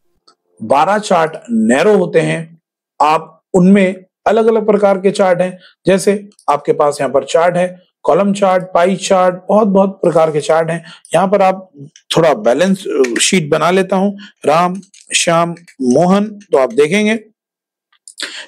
12 चार्ट नैरो होते हैं। आप उनमें अलग अलग प्रकार के चार्ट हैं, जैसे आपके पास यहाँ पर चार्ट है, कॉलम चार्ट, पाई चार्ट, बहुत बहुत प्रकार के चार्ट हैं। यहाँ पर आप थोड़ा बैलेंस शीट बना लेता हूं, राम श्याम मोहन, तो आप देखेंगे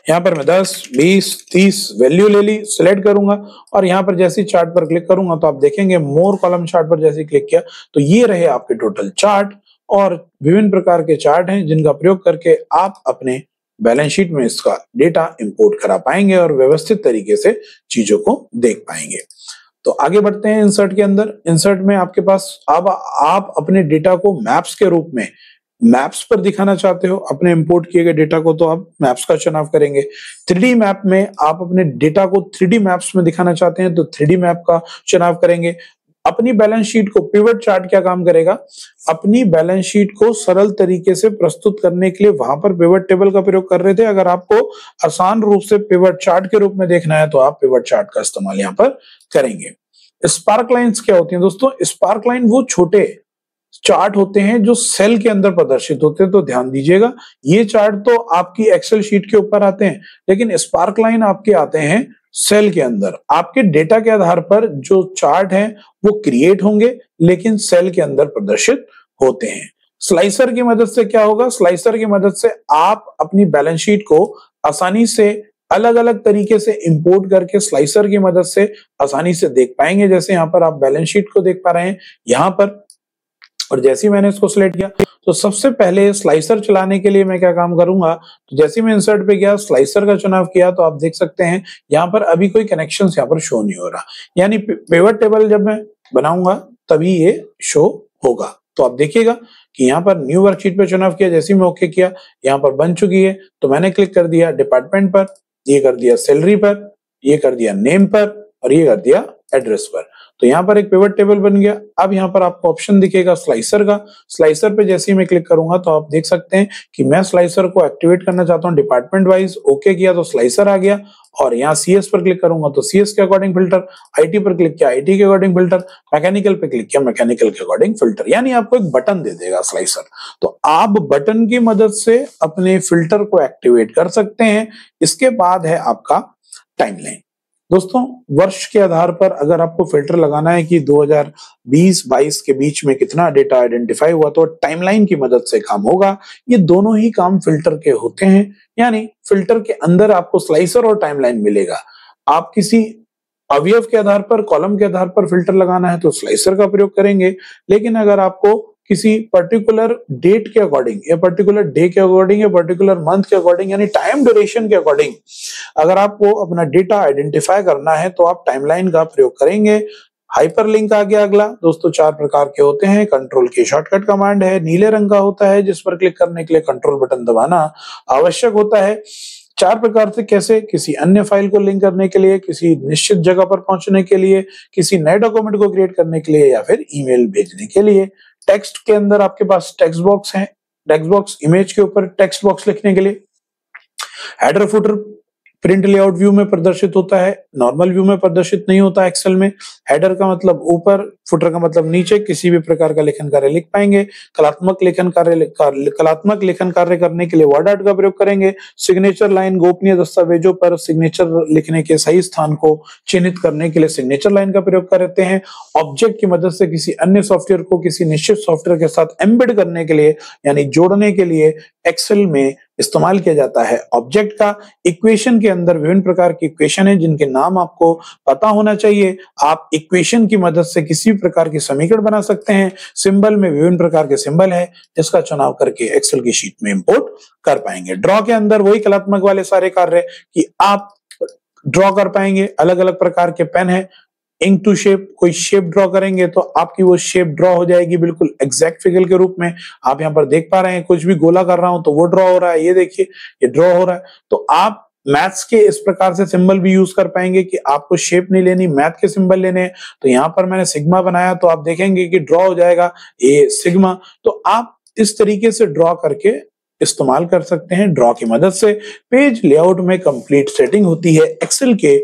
यहाँ पर मैं 10, 20, 30 वैल्यू ले ली, सिलेक्ट करूंगा और यहाँ पर जैसे चार्ट पर क्लिक करूंगा तो आप देखेंगे मोर कॉलम चार्ट पर जैसे क्लिक किया तो ये रहे आपके टोटल चार्ट। और विभिन्न प्रकार के चार्ट हैं जिनका प्रयोग करके आप अपने बैलेंस शीट में इसका डेटा इंपोर्ट करा पाएंगे और व्यवस्थित तरीके से चीजों को देख पाएंगे। तो आगे बढ़ते हैं इंसर्ट के अंदर। इंसर्ट में आपके पास अब आप अपने डेटा को मैप्स के रूप में मैप्स पर दिखाना चाहते हो अपने इंपोर्ट किए गए डेटा को, तो आप मैप्स का चुनाव करेंगे। 3D मैप में आप अपने डेटा को 3D मैप्स में दिखाना चाहते हैं तो 3D मैप का चुनाव करेंगे। अपनी बैलेंस शीट को, पिवट चार्ट क्या काम करेगा, अपनी बैलेंस शीट को सरल तरीके से प्रस्तुत करने के लिए वहां पर पिवट टेबल का प्रयोग कर रहे थे। अगर आपको आसान रूप से पिवट चार्ट के रूप में देखना है तो आप पिवट चार्ट का इस्तेमाल यहाँ पर करेंगे। स्पार्क लाइंस क्या होती हैं दोस्तों? स्पार्क लाइन वो छोटे चार्ट होते हैं जो सेल के अंदर प्रदर्शित होते हैं। तो ध्यान दीजिएगा, ये चार्ट तो आपकी एक्सेल शीट के ऊपर आते हैं, लेकिन स्पार्क लाइन आपके आते हैं सेल के अंदर। आपके डेटा के आधार पर जो चार्ट हैं वो क्रिएट होंगे, लेकिन सेल के अंदर प्रदर्शित होते हैं। स्लाइसर की मदद से क्या होगा? स्लाइसर की मदद से आप अपनी बैलेंस शीट को आसानी से अलग अलग तरीके से इंपोर्ट करके स्लाइसर की मदद से आसानी से देख पाएंगे। जैसे यहाँ पर आप बैलेंस शीट को देख पा रहे हैं यहाँ पर, और जैसे ही मैंने इसको सिलेक्ट किया तो सबसे पहले स्लाइसर चलाने के लिए मैं क्या काम करूंगा, तो जैसे मैं इंसर्ट पे गया, स्लाइसर का चुनाव किया, तो आप देख सकते हैं यहाँ पर अभी कोई कनेक्शंस यहाँ पर शो नहीं हो रहा, यानी पिवट टेबल जब मैं बनाऊंगा तभी ये शो होगा। तो आप देखिएगा कि यहाँ पर न्यू वर्कशीट पे चुनाव किया, जैसे ही मैं ओके किया यहाँ पर बन चुकी है। तो मैंने क्लिक कर दिया डिपार्टमेंट पर, ये कर दिया सैलरी पर, ये कर दिया नेम पर, और ये कर दिया एड्रेस पर। तो यहाँ पर एक पिवट टेबल बन गया। अब यहाँ पर आपको ऑप्शन दिखेगा स्लाइसर का। स्लाइसर पे जैसे ही मैं क्लिक करूंगा तो आप देख सकते हैं कि मैं स्लाइसर को एक्टिवेट करना चाहता हूँ डिपार्टमेंट वाइज। ओके किया तो स्लाइसर आ गया, और यहाँ सीएस पर क्लिक करूंगा तो सीएस के अकॉर्डिंग फिल्टर, आईटी पर क्लिक किया आईटी के अकॉर्डिंग फिल्टर, मैकेनिकल पे क्लिक किया मैकेनिकल के अकॉर्डिंग फिल्टर, यानी आपको एक बटन दे देगा स्लाइसर। तो आप बटन की मदद से अपने फिल्टर को एक्टिवेट कर सकते हैं। इसके बाद है आपका टाइमलाइन। दोस्तों, वर्ष के आधार पर अगर आपको फिल्टर लगाना है कि 2020-22 के बीच में कितना डेटा आइडेंटिफाई हुआ, तो टाइमलाइन की मदद से काम होगा। ये दोनों ही काम फिल्टर के होते हैं, यानी फिल्टर के अंदर आपको स्लाइसर और टाइमलाइन मिलेगा। आप किसी अवयव के आधार पर, कॉलम के आधार पर फिल्टर लगाना है तो स्लाइसर का प्रयोग करेंगे, लेकिन अगर आपको किसी पर्टिकुलर डेट के अकॉर्डिंग या पर्टिकुलर डे के अकॉर्डिंग या पर्टिकुलर मंथ के अकॉर्डिंग, यानी टाइम ड्यूरेशन के अकॉर्डिंग अगर आपको अपना डेटा आइडेंटिफाई करना है तो आप टाइमलाइन का प्रयोग करेंगे। हाइपरलिंक आ गया अगला। दोस्तों, 4 प्रकार के होते हैं। कंट्रोल की शॉर्टकट कमांड है, नीले रंग का होता है जिस पर क्लिक करने के लिए कंट्रोल बटन दबाना आवश्यक होता है। 4 प्रकार से कैसे? किसी अन्य फाइल को लिंक करने के लिए, किसी निश्चित जगह पर पहुंचने के लिए, किसी नए डॉक्यूमेंट को क्रिएट करने के लिए, या फिर ईमेल भेजने के लिए। टेक्स्ट के अंदर आपके पास टेक्स्ट बॉक्स है, टेक्स्ट बॉक्स इमेज के ऊपर टेक्स्ट बॉक्स लिखने के लिए। Header footer print layout view में प्रदर्शित होता है, नॉर्मल व्यू में प्रदर्शित नहीं होता एक्सेल में। हेडर का मतलब ऊपर, फुटर का मतलब नीचे, किसी भी प्रकार का लेखन कार्य लिख पाएंगे। कलात्मक लेखन कार्य करने के लिए वर्ड आर्ट का प्रयोग करेंगे। सिग्नेचर लाइन, गोपनीय दस्तावेजों पर सिग्नेचर लिखने के सही स्थान को चिन्हित करने के लिए सिग्नेचर लाइन का प्रयोग करते हैं। ऑब्जेक्ट की मदद से किसी अन्य सॉफ्टवेयर को किसी निश्चित सॉफ्टवेयर के साथ एम्बेड करने के लिए, यानी जोड़ने के लिए एक्सेल में इस्तेमाल किया जाता है ऑब्जेक्ट का। इक्वेशन के अंदर विभिन्न प्रकार की इक्वेशन है जिनके नाम आपको पता होना चाहिए। आप इक्वेशन की मदद से किसी भी प्रकार की समीकरण बना सकते हैं। सिंबल में विभिन्न प्रकार के सिंबल है जिसका चुनाव करके एक्सेल की शीट में इंपोर्ट कर पाएंगे। ड्रॉ के अंदर वही कलात्मक वाले सारे कार्य कि आप ड्रॉ कर पाएंगे। अलग अलग प्रकार के पेन है। इंक टू शेप, कोई शेप ड्रॉ करेंगे तो आपकी वो शेप ड्रॉ हो जाएगी बिल्कुल एग्जैक्ट फिगर के रूप में। आप यहाँ पर देख पा रहे हैं, कुछ भी गोला कर रहा हूं तो वो ड्रॉ हो रहा है। ये देखिए, ये ड्रॉ हो रहा है। तो आप मैथ्स के इस प्रकार से सिंबल भी यूज कर पाएंगे कि आपको शेप नहीं लेनी, मैथ के सिंबल लेने हैं। तो यहाँ पर मैंने सिग्मा बनाया तो आप देखेंगे कि ड्रॉ हो जाएगा ये सिग्मा। तो आप इस तरीके से ड्रॉ करके इस्तेमाल कर सकते हैं। ड्रॉ की मदद से पेज लेआउट में कंप्लीट सेटिंग होती है एक्सेल के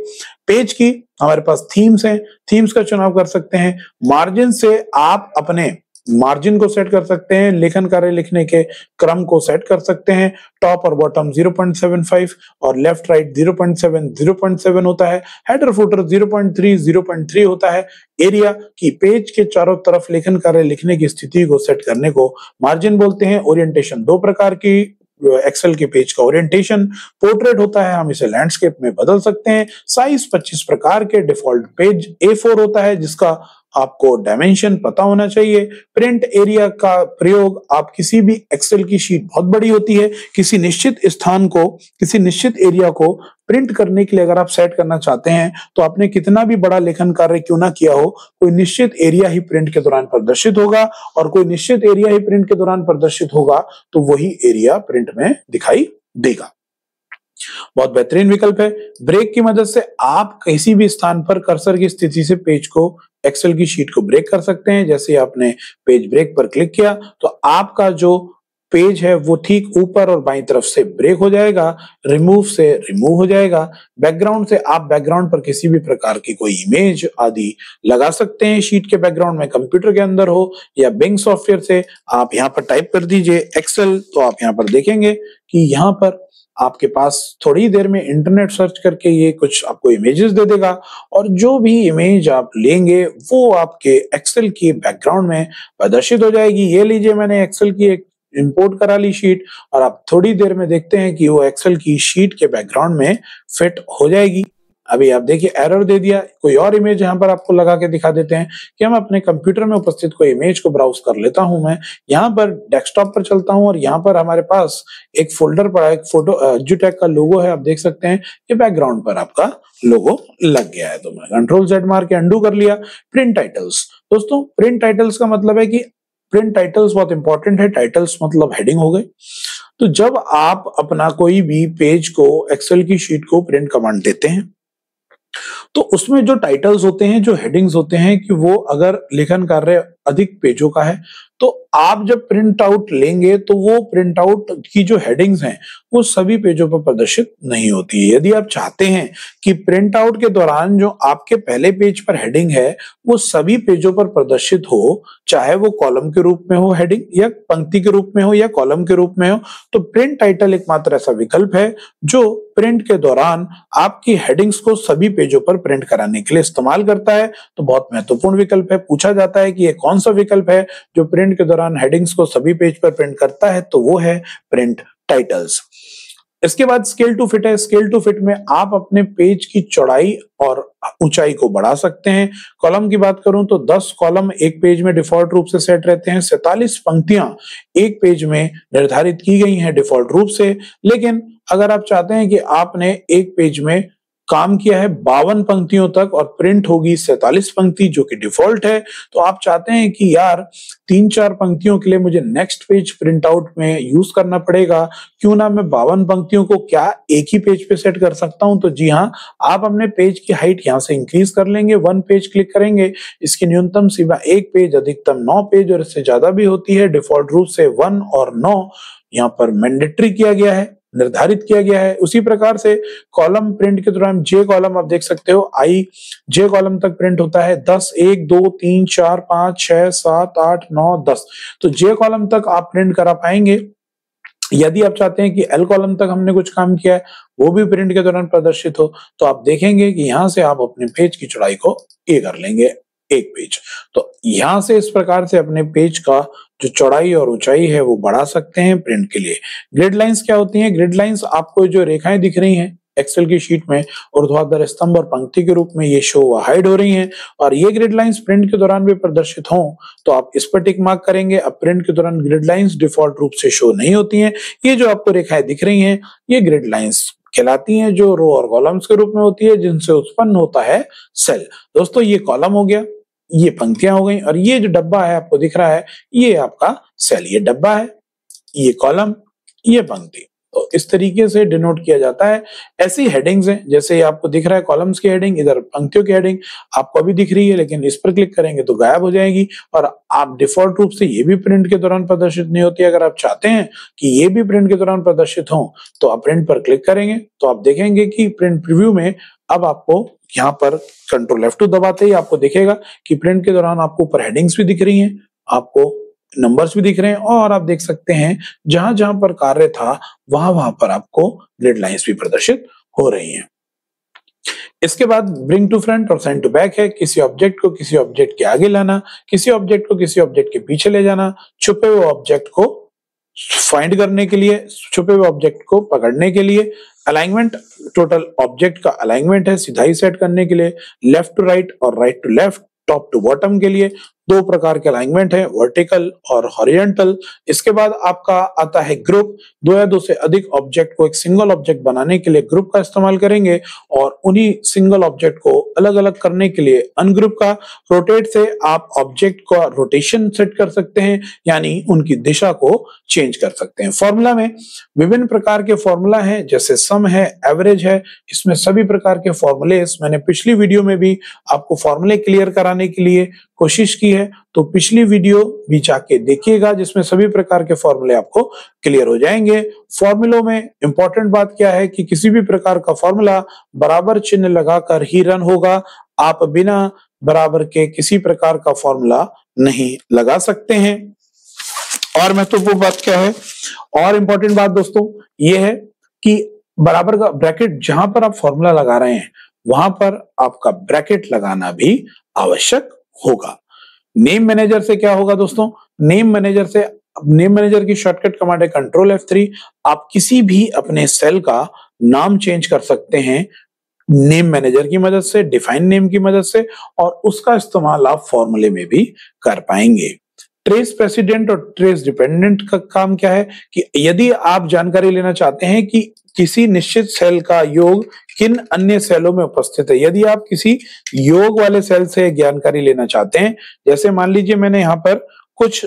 पेज की। हमारे पास थीम्स हैं, थीम्स का चुनाव कर सकते हैं। मार्जिन से आप अपने मार्जिन को सेट कर सकते हैं, लेखन कार्य लिखने के क्रम को सेट कर सकते हैं। टॉप और बॉटम 0.75 और लेफ्ट राइट 0.7 होता है। हेडर फुटर 0.3 होता है। एरिया की पेज के चारों तरफ लेखन कार्य लिखने की स्थिति को सेट करने को मार्जिन बोलते हैं। ओरिएंटेशन 2 प्रकार की एक्सेल के पेज का ओरिएंटेशन, पोर्ट्रेट होता है, हम इसे लैंडस्केप में बदल सकते हैं। साइज 25 प्रकार के, डिफॉल्ट पेज A4 होता है जिसका आपको डायमेंशन पता होना चाहिए। प्रिंट एरिया का प्रयोग, आप किसी भी एक्सेल की शीट बहुत बड़ी होती है, किसी निश्चित स्थान को, किसी निश्चित एरिया को प्रिंट करने के लिए अगर आप सेट करना चाहते हैं तो आपने कितना भी बड़ा लेखन कार्य क्यों ना किया हो, कोई निश्चित एरिया ही प्रिंट के दौरान प्रदर्शित होगा, और कोई निश्चित एरिया ही प्रिंट के दौरान प्रदर्शित होगा तो वही एरिया प्रिंट में दिखाई देगा। बहुत बेहतरीन विकल्प है। ब्रेक की मदद से आप किसी भी स्थान पर कर्सर की स्थिति से पेज को, एक्सेल की शीट को ब्रेक कर सकते हैं। जैसे आपने पेज ब्रेक पर क्लिक किया तो आपका जो पेज है वो ठीक ऊपर और बाईं तरफ से ब्रेक हो जाएगा, रिमूव से रिमूव हो जाएगा। बैकग्राउंड से आप बैकग्राउंड पर किसी भी प्रकार की कोई इमेज आदि लगा सकते हैं शीट के बैकग्राउंड में, कंप्यूटर के अंदर हो या बिंग सॉफ्टवेयर से। आप यहाँ पर टाइप कर दीजिए एक्सेल, तो आप यहाँ पर देखेंगे कि यहाँ पर आपके पास थोड़ी देर में इंटरनेट सर्च करके ये कुछ आपको इमेजेस दे देगा, और जो भी इमेज आप लेंगे वो आपके एक्सेल की बैकग्राउंड में प्रदर्शित हो जाएगी। ये लीजिए, मैंने एक्सेल की एक इंपोर्ट करा ली शीट, और आप थोड़ी देर में देखते हैं कि वो एक्सेल की शीट के बैकग्राउंड में फिट हो जाएगी। अभी आप देखिए एरर दे दिया। कोई और इमेज यहाँ पर आपको लगा के दिखा देते हैं कि हम अपने कंप्यूटर में उपस्थित कोई इमेज को ब्राउज कर लेता हूं। मैं यहाँ पर डेस्कटॉप पर चलता हूं और यहाँ पर हमारे पास एक फोल्डर पड़ा है, एक फोटो एजुटेक का लोगो है। आप देख सकते हैं कि बैकग्राउंड पर आपका लोगो लग गया है। तो मैं Ctrl+Z मार के अंडू कर लिया। प्रिंट टाइटल्स, दोस्तों प्रिंट टाइटल्स का मतलब है कि प्रिंट टाइटल्स बहुत इंपॉर्टेंट है। टाइटल्स मतलब हेडिंग हो गए। तो जब आप अपना कोई भी पेज को, एक्सेल की शीट को प्रिंट कमांड देते हैं तो उसमें जो टाइटल्स होते हैं, जो हेडिंग्स होते हैं, कि वो अगर लेखन कार्य अधिक पेजों का है तो आप जब प्रिंट आउट लेंगे तो वो प्रिंट आउट की जो हेडिंग्स हैं वो सभी पेजों पर प्रदर्शित नहीं होती है। यदि आप चाहते हैं कि प्रिंट आउट के दौरान जो आपके पहले पेज पर हेडिंग है वो सभी पेजों पर प्रदर्शित हो, चाहे वो कॉलम के रूप में हो हेडिंग, या पंक्ति के रूप में हो, या कॉलम के रूप में हो, तो प्रिंट टाइटल एकमात्र ऐसा विकल्प है जो प्रिंट के दौरान आपकी हेडिंग्स को सभी पेजों पर प्रिंट कराने के लिए इस्तेमाल करता है। तो बहुत महत्वपूर्ण विकल्प है। पूछा जाता है कि ये कौन सा विकल्प है जो प्रिंट के दौरान हेडिंग्स को सभी पेज पर प्रिंट करता है, तो वो है प्रिंट टाइटल्स। इसके बाद स्केल टू फिट है। स्केल टू फिट में आप अपने पेज की चौड़ाई और ऊंचाई को बढ़ा सकते हैं। कॉलम की बात करूं तो 10 कॉलम एक पेज में डिफॉल्ट रूप से सेट रहते हैं। 47 पंक्तियां एक पेज में निर्धारित की गई हैं डिफॉल्ट रूप से। लेकिन अगर आप चाहते हैं कि आपने एक पेज में काम किया है 52 पंक्तियों तक और प्रिंट होगी 47 पंक्ति जो कि डिफॉल्ट है, तो आप चाहते हैं कि यार 3-4 पंक्तियों के लिए मुझे नेक्स्ट पेज प्रिंट आउट में यूज करना पड़ेगा, क्यों ना मैं 52 पंक्तियों को क्या एक ही पेज पे सेट कर सकता हूं। तो जी हाँ, आप अपने पेज की हाइट यहां से इंक्रीज कर लेंगे। 1 पेज क्लिक करेंगे, इसकी न्यूनतम सीमा 1 पेज, अधिकतम 9 पेज और इससे ज्यादा भी होती है। डिफॉल्ट रूप से 1 और 9 यहाँ पर मैंडेटरी किया गया है, निर्धारित किया गया है। उसी प्रकार से कॉलम प्रिंट के दौरान जे कॉलम आप देख सकते हो, आई जे कॉलम तक प्रिंट होता है 10, 1, 2, 3, 4, 5, 6, 7, 8, 9, 10। तो जे कॉलम तक आप प्रिंट करा पाएंगे। यदि आप चाहते हैं कि एल कॉलम तक हमने कुछ काम किया है वो भी प्रिंट के दौरान प्रदर्शित हो, तो आप देखेंगे कि यहां से आप अपने पेज की चौड़ाई को ए कर लेंगे, एक पेज। तो यहां से इस प्रकार से अपने पेज का जो चौड़ाई और ऊंचाई है वो बढ़ा सकते हैं प्रिंट के लिए। ग्रिड लाइंस क्या होती हैं? ग्रिड लाइंस आपको जो रेखाएं दिख रही हैं एक्सेल की शीट में ऊर्ध्वाधर स्तंभ और पंक्ति के रूप में ये शो व हाइड हो रही हैं, और ये ग्रिड लाइंस प्रिंट के दौरान भी प्रदर्शित हों तो आप इस पर टिक मार्क करेंगे। अब प्रिंट के दौरान ग्रिड लाइंस डिफॉल्ट रूप से शो नहीं होती हैं। ये जो आपको रेखाएं दिख रही हैं ये ग्रिड लाइंस कहलाती हैं, जो रो और कॉलम्स के रूप में होती है, जिनसे उत्पन्न होता है सेल। दोस्तों ये कॉलम हो गया, ये पंक्तियां हो गई, और ये जो डब्बा है आपको दिख रहा है ये आपका सेल। ये डब्बा है, ये कॉलम, ये पंक्ति। तो इस तरीके से डिनोट किया जाता है। ऐसी हेडिंग्स हैं, जैसे आपको दिख रहा है कॉलम्स की हेडिंग, इधर पंक्तियों की हेडिंग आपको अभी दिख रही है, लेकिन इस पर क्लिक करेंगे तो गायब हो जाएगी, और आप डिफॉल्ट रूप से ये भी प्रिंट के दौरान प्रदर्शित नहीं होती। अगर आप चाहते हैं कि ये भी प्रिंट के दौरान प्रदर्शित हो तो आप प्रिंट पर क्लिक करेंगे तो आप देखेंगे कि प्रिंट प्रीव्यू में अब आपको यहाँ पर Ctrl F2 दबाते ही आपको दिखेगा कि प्रिंट के दौरान आपको ऊपर हेडिंग्स भी दिख रही हैं, आपको नंबर्स भी दिख रहे हैं, और आप देख सकते हैं जहां जहां पर कार्य था वहां वहां पर आपको ग्रिड लाइंस भी प्रदर्शित हो रही हैं। इसके बाद ब्रिंग टू फ्रंट और सेंड टू बैक है। किसी ऑब्जेक्ट को किसी ऑब्जेक्ट के आगे लाना, किसी ऑब्जेक्ट को किसी ऑब्जेक्ट के पीछे ले जाना, छुपे हुए ऑब्जेक्ट को फाइंड करने के लिए, छुपे हुए ऑब्जेक्ट को पकड़ने के लिए। अलाइनमेंट, टोटल ऑब्जेक्ट का अलाइनमेंट है सिधाई सेट करने के लिए। लेफ्ट टू राइट और right to left, top to bottom के लिए 2 प्रकार के अलाइनमेंट है, वर्टिकल और हॉरिजॉन्टल। इसके बाद आपका आता है ग्रुप। 2 या 2 से अधिक ऑब्जेक्ट को एक सिंगल ऑब्जेक्ट बनाने के लिए ग्रुप का इस्तेमाल करेंगे, और उन्हीं सिंगल ऑब्जेक्ट को अलग अलग करने के लिए अनग्रुप का। रोटेट से आप ऑब्जेक्ट का रोटेशन सेट कर सकते हैं, यानी उनकी दिशा को चेंज कर सकते हैं। फॉर्मूला में विभिन्न प्रकार के फॉर्मूला हैं, जैसे सम है, एवरेज है। इसमें सभी प्रकार के फॉर्मूले मैंने पिछली वीडियो में भी आपको फॉर्मूले क्लियर कराने के लिए कोशिश की है तो पिछली वीडियो भी जाके देखिएगा, जिसमें सभी प्रकार के फॉर्मूले आपको क्लियर हो जाएंगे। फॉर्मूलों में इंपॉर्टेंट बात क्या है कि किसी भी प्रकार का फॉर्मूला बराबर चिन्ह लगाकर ही रन होगा। आप बिना बराबर के किसी प्रकार का फॉर्मूला नहीं लगा सकते हैं। और महत्वपूर्ण बात क्या है, और इंपॉर्टेंट बात दोस्तों ये है कि बराबर का ब्रैकेट जहां पर आप फॉर्मूला लगा रहे हैं वहां पर आपका ब्रैकेट लगाना भी आवश्यक होगा। नेम मैनेजर से क्या होगा दोस्तों, नेम मैनेजर की शॉर्टकट कमांड है कंट्रोल F3। आप किसी भी अपने सेल का नाम चेंज कर सकते हैं नेम मैनेजर की मदद से, डिफाइन नेम की मदद से, और उसका इस्तेमाल आप फॉर्मूले में भी कर पाएंगे। ट्रेस प्रेसिडेंट और ट्रेस डिपेंडेंट का काम क्या है कि यदि आप जानकारी लेना चाहते हैं कि किसी निश्चित सेल का योग किन अन्य सेलों में उपस्थित है, यदि आप किसी योग वाले सेल से जानकारी लेना चाहते हैं, जैसे मान लीजिए मैंने यहाँ पर कुछ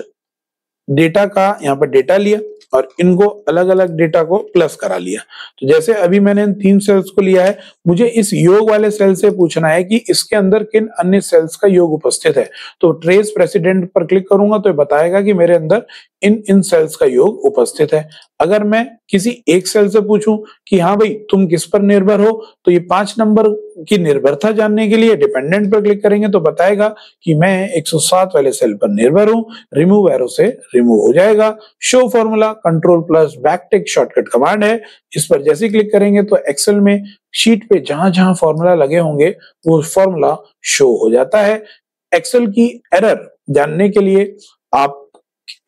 डेटा का यहाँ पर डेटा लिया और इनको अलग अलग डेटा को प्लस करा लिया, तो जैसे अभी मैंने इन 3 सेल्स को लिया है, मुझे इस योग वाले सेल से पूछना है कि इसके अंदर किन अन्य सेल्स का योग उपस्थित है। तो ट्रेस प्रेसिडेंट पर क्लिक करूंगा तो ये बताएगा कि मेरे अंदर इन सेल्स का योग उपस्थित है। अगर मैं किसी एक सेल से पूछूं कि हाँ भाई तुम किस पर निर्भर हो, तो ये 5 नंबर की निर्भरता जानने के लिए डिपेंडेंट पर क्लिक करेंगे तो बताएगा कि मैं 107 वाले सेल पर निर्भर हूं। रिमूव एरो से रिमूव हो जाएगा। Show formula control plus backtick shortcut command है, इस पर जैसे क्लिक करेंगे तो एक्सेल में शीट पे जहां जहां फॉर्मूला लगे होंगे वो फॉर्मूला शो हो जाता है। एक्सेल की एरर जानने के लिए आप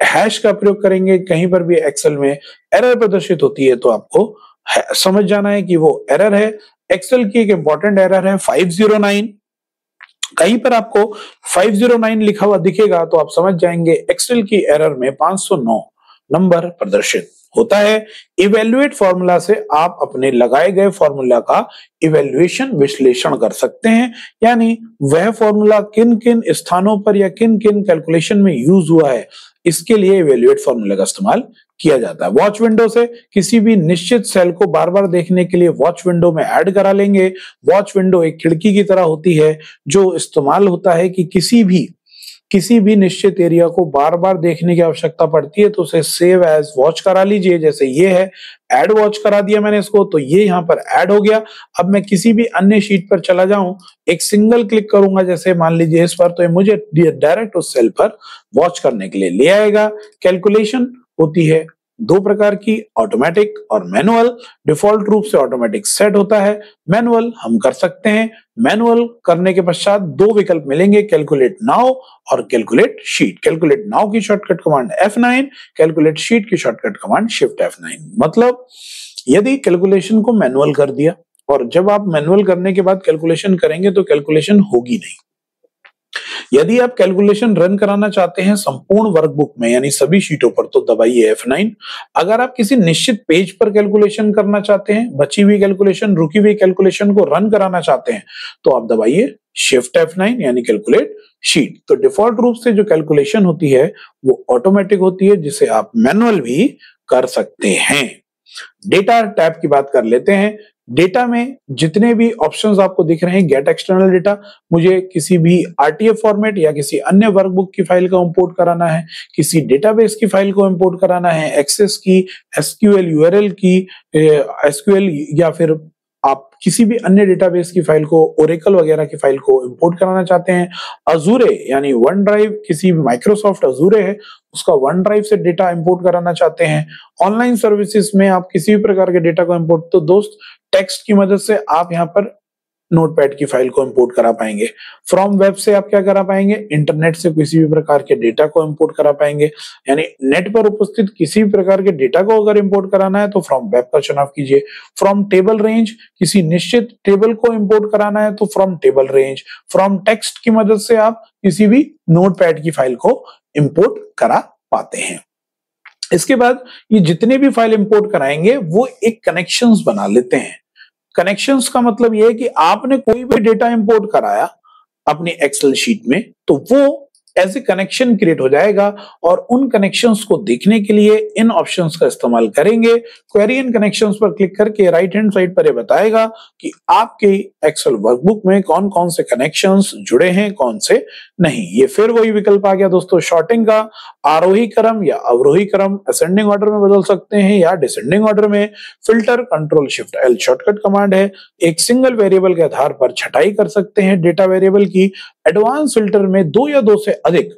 हैश का प्रयोग करेंगे। कहीं पर भी एक्सेल में एरर प्रदर्शित होती है तो आपको समझ जाना है कि वो एरर है। एक्सेल की एक इंपॉर्टेंट एरर है 509। कहीं पर आपको 509 लिखा हुआ दिखेगा तो आप समझ जाएंगे एक्सेल की एरर में 509 नंबर प्रदर्शित होता है। इवेल्युएट फॉर्मूला से आप अपने लगाए गए फॉर्मूला का इवेल्युएशन विश्लेषण कर सकते हैं, यानी वह फॉर्मूला किन किन स्थानों पर या किन किन कैलकुलेशन में यूज हुआ है, इसके लिए इवेल्युएट फॉर्मूला का इस्तेमाल किया जाता है। वॉच विंडो से किसी भी निश्चित सेल को बार बार देखने के लिए वॉच विंडो में ऐड करा लेंगे। वॉच विंडो एक खिड़की की तरह होती है जो इस्तेमाल होता है कि किसी भी निश्चित एरिया को बार बार देखने की आवश्यकता पड़ती है तो उसे सेव एज वॉच करा लीजिए। जैसे ये है, ऐड वॉच करा दिया मैंने इसको, तो ये यहाँ पर ऐड हो गया। अब मैं किसी भी अन्य शीट पर चला जाऊं, एक सिंगल क्लिक करूंगा, जैसे मान लीजिए इस पर, तो ये मुझे डायरेक्ट उस सेल पर वॉच करने के लिए ले आएगा। कैलकुलेशन होती है 2 प्रकार की, ऑटोमेटिक और मैनुअल। डिफॉल्ट रूप से ऑटोमेटिक सेट होता है, मैनुअल हम कर सकते हैं। मैनुअल करने के पश्चात 2 विकल्प मिलेंगे, कैलकुलेट नाउ और कैलकुलेट शीट। कैलकुलेट नाउ की shortcut command F9, calculate sheet की शॉर्टकट कमांड शिफ्ट F9। मतलब यदि कैलकुलेशन को मैनुअल कर दिया और जब आप मैनुअल करने के बाद कैलकुलेशन करेंगे तो कैलकुलेशन होगी नहीं। यदि आप कैलकुलेशन रन कराना चाहते हैं संपूर्ण वर्कबुक में यानी सभी शीटों पर तो दबाइए F9। अगर आप किसी निश्चित पेज पर कैलकुलेशन करना चाहते हैं, बची हुई कैलकुलेशन, रुकी हुई कैलकुलेशन को रन कराना चाहते हैं तो आप दबाइए शिफ्ट F9 यानी कैलकुलेट शीट। तो डिफॉल्ट रूप से जो कैलकुलेशन होती है वो ऑटोमेटिक होती है, जिसे आप मैनुअल भी कर सकते हैं। डेटा टैब की बात कर लेते हैं। डेटा में जितने भी ऑप्शंस आपको दिख रहे हैं, गेट एक्सटर्नल डेटा, मुझे किसी भी आरटीएफ फॉर्मेट या किसी अन्य वर्कबुक की फाइल का इंपोर्ट कराना है, किसी डेटाबेस की फाइल को इंपोर्ट कराना है, एक्सेस की, एसक्यूएल यूआरएल की, एसक्यूएल, या फिर आप किसी भी अन्य डेटाबेस की फाइल को, ओरेकल वगैरह की फाइल को इंपोर्ट कराना चाहते हैं। अजूरे यानी वन ड्राइव, किसी माइक्रोसॉफ्ट अजूरे है उसका वन ड्राइव से डेटा इंपोर्ट कराना चाहते हैं। ऑनलाइन सर्विसेज में आप किसी भी प्रकार के डेटा को इंपोर्ट, तो दोस्त टेक्स्ट की मदद से आप यहाँ पर नोटपैड की फाइल को इंपोर्ट करा पाएंगे। फ्रॉम वेब से आप क्या करा पाएंगे, इंटरनेट से किसी भी प्रकार के डेटा को इंपोर्ट करा पाएंगे। यानी नेट पर उपस्थित किसी भी प्रकार के डेटा को अगर इंपोर्ट कराना है तो फ्रॉम वेब का चुनाव कीजिए। फ्रॉम टेबल रेंज, किसी निश्चित टेबल को इंपोर्ट कराना है तो from table range. From text की मदद से आप किसी भी नोटपैड की फाइल को इंपोर्ट करा पाते हैं। इसके बाद ये जितने भी फाइल इंपोर्ट कराएंगे वो एक कनेक्शंस बना लेते हैं। कनेक्शंस का मतलब ये है कि आपने कोई भी डेटा इंपोर्ट कराया अपनी एक्सेल शीट में तो वो एज ए कनेक्शन क्रिएट हो जाएगा और उन कनेक्शंस को देखने के लिए इन ऑप्शंस का इस्तेमाल करेंगे। क्वेरी एंड कनेक्शंस पर क्लिक करके राइट हैंड साइड पर ये बताएगा कि आपके एक्सेल वर्कबुक में कौन कौन से कनेक्शंस जुड़े हैं, कौन से नहीं, ये फिर वही विकल्प आ गया दोस्तों शॉर्टिंग का। आरोही क्रम या अवरोही क्रम असेंडिंग ऑर्डर में बदल सकते हैं या डिसेंडिंग ऑर्डर में। Filter control shift L shortcut command है। एक सिंगल वेरिएबल के आधार पर छटाई कर सकते हैं डेटा वेरिएबल की। एडवांस फिल्टर में दो या दो से अधिक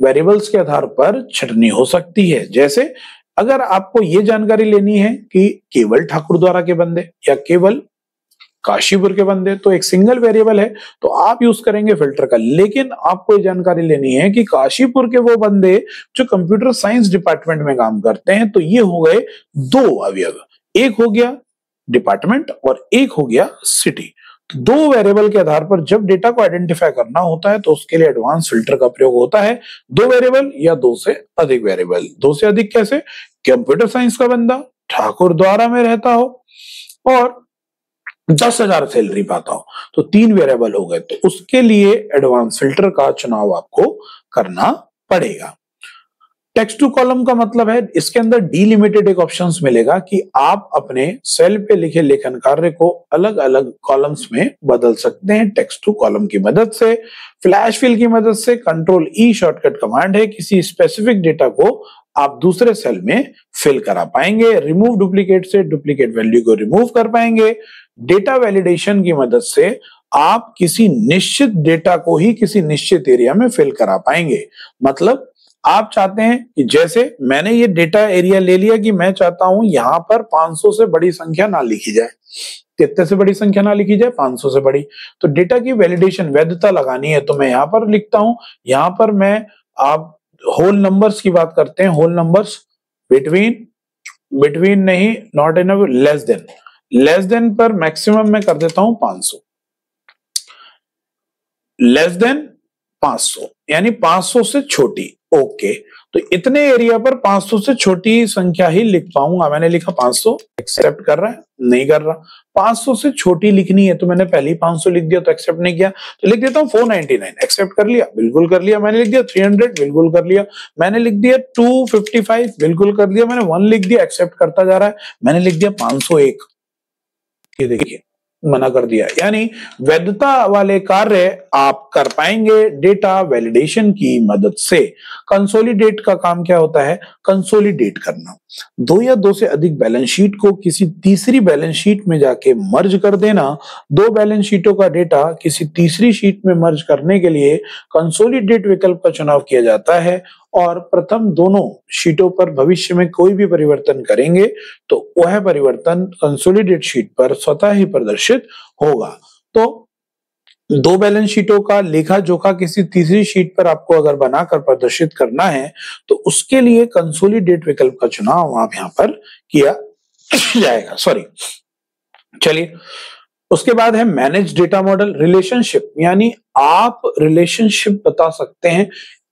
वेरिएबल्स के आधार पर छटनी हो सकती है। जैसे अगर आपको ये जानकारी लेनी है कि केवल ठाकुर द्वारा के बंदे या केवल काशीपुर के बंदे, तो एक सिंगल वेरिएबल है तो आप यूज करेंगे फिल्टर का। लेकिन आपको ये जानकारी लेनी है कि काशीपुर के वो बंदे जो कंप्यूटर साइंस डिपार्टमेंट में काम करते हैं, तो ये हो गए दो अवयव, एक हो गया डिपार्टमेंट और एक हो गया सिटी। तो दो वेरिएबल के आधार पर जब डेटा को आइडेंटिफाई करना होता है तो उसके लिए एडवांस फिल्टर का प्रयोग होता है। दो वेरिएबल या दो से अधिक वेरिएबल। दो से अधिक कैसे? कंप्यूटर साइंस का बंदा ठाकुर द्वारा में रहता हो और 10,000 सैलरी पाता हो, तो तीन वेरिएबल हो गए, तो उसके लिए एडवांस फिल्टर का चुनाव आपको करना पड़ेगा। टेक्स्ट टू कॉलम का मतलब है इसके अंदर डीलिमिटेड एक ऑप्शंस मिलेगा कि आप अपने सेल पे लिखे लेखन कार्य को अलग अलग कॉलम्स में बदल सकते हैं टेक्स्ट टू कॉलम की मदद से। फ्लैश फिल की मदद से कंट्रोल ई शॉर्टकट कमांड है, किसी स्पेसिफिक डेटा को आप दूसरे सेल में फिल करा पाएंगे। रिमूव डुप्लीकेट से डुप्लीकेट वैल्यू को रिमूव कर पाएंगे। डेटा वैलिडेशन की मदद से आप किसी निश्चित डेटा को ही किसी निश्चित एरिया में फिल करा पाएंगे। मतलब आप चाहते हैं कि जैसे मैंने ये डेटा एरिया ले लिया कि मैं चाहता हूं यहां पर 500 से बड़ी संख्या ना लिखी जाए। कितने से बड़ी संख्या ना लिखी जाए? 500 से बड़ी। तो डेटा की वैलिडेशन वैधता लगानी है तो मैं यहां पर लिखता हूं, यहां पर मैं आप होल नंबर्स की बात करते हैं, होल नंबर्स बिटवीन नहीं, नॉट इन लेस देन पर मैक्सिमम में कर देता हूं 500, लेस देन 500 यानी 500 से छोटी। ओके, तो इतने एरिया पर 500 से छोटी संख्या ही लिख पाऊंगा। मैंने लिखा 500, एक्सेप्ट कर रहा है? नहीं कर रहा। 500 से छोटी लिखनी है तो मैंने पहले ही 500 लिख दिया तो एक्सेप्ट नहीं किया, तो लिख देता हूं 499। एक्सेप्ट कर लिया? बिल्कुल कर लिया। मैंने लिख दिया 300, बिल्कुल कर लिया। मैंने लिख दिया 255, बिल्कुल कर लिया। मैंने 1 लिख दिया, एक्सेप्ट करता जा रहा है। मैंने लिख दिया 501, ये देखिए मना कर दिया। यानी वैधता वाले कार्य आप कर पाएंगे डेटा वैलिडेशन की मदद से। कंसोलिडेट का काम क्या होता है? कंसोलिडेट करना, दो या दो से अधिक बैलेंस शीट को किसी तीसरी बैलेंस शीट में जाके मर्ज कर देना। दो बैलेंस शीटों का डेटा किसी तीसरी शीट में मर्ज करने के लिए कंसोलिडेट विकल्प का चुनाव किया जाता है और प्रथम दोनों शीटों पर भविष्य में कोई भी परिवर्तन करेंगे तो वह परिवर्तन कंसोलिडेट शीट पर स्वतः ही प्रदर्शित होगा। तो दो बैलेंस शीटों का लेखा जोखा किसी तीसरी शीट पर आपको अगर बनाकर प्रदर्शित करना है तो उसके लिए कंसोलिडेट विकल्प का चुनाव आप यहां पर किया जाएगा। सॉरी, चलिए उसके बाद है मैनेज डेटा मॉडल रिलेशनशिप, यानी आप रिलेशनशिप बता सकते हैं।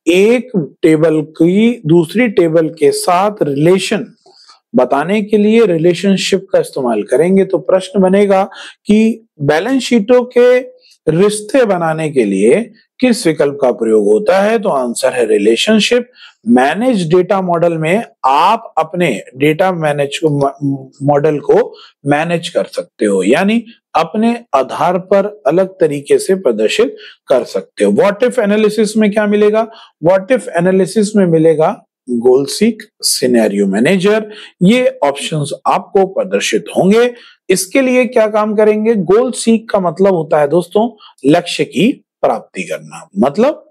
एक टेबल की दूसरी टेबल के साथ रिलेशन बताने के लिए रिलेशनशिप का इस्तेमाल करेंगे। तो प्रश्न बनेगा कि बैलेंस शीटों के रिश्ते बनाने के लिए किस विकल्प का प्रयोग होता है? तो आंसर है रिलेशनशिप। मैनेज डेटा मॉडल में आप अपने डेटा मैनेज मॉडल को मैनेज कर सकते हो, यानी अपने आधार पर अलग तरीके से प्रदर्शित कर सकते हो। व्हाट इफ एनालिसिस में क्या मिलेगा? व्हाट इफ एनालिसिस में मिलेगा गोल सीक, सिनेरियो मैनेजर, ये ऑप्शंस आपको प्रदर्शित होंगे। इसके लिए क्या काम करेंगे? गोल सीक का मतलब होता है दोस्तों लक्ष्य की प्राप्ति करना। मतलब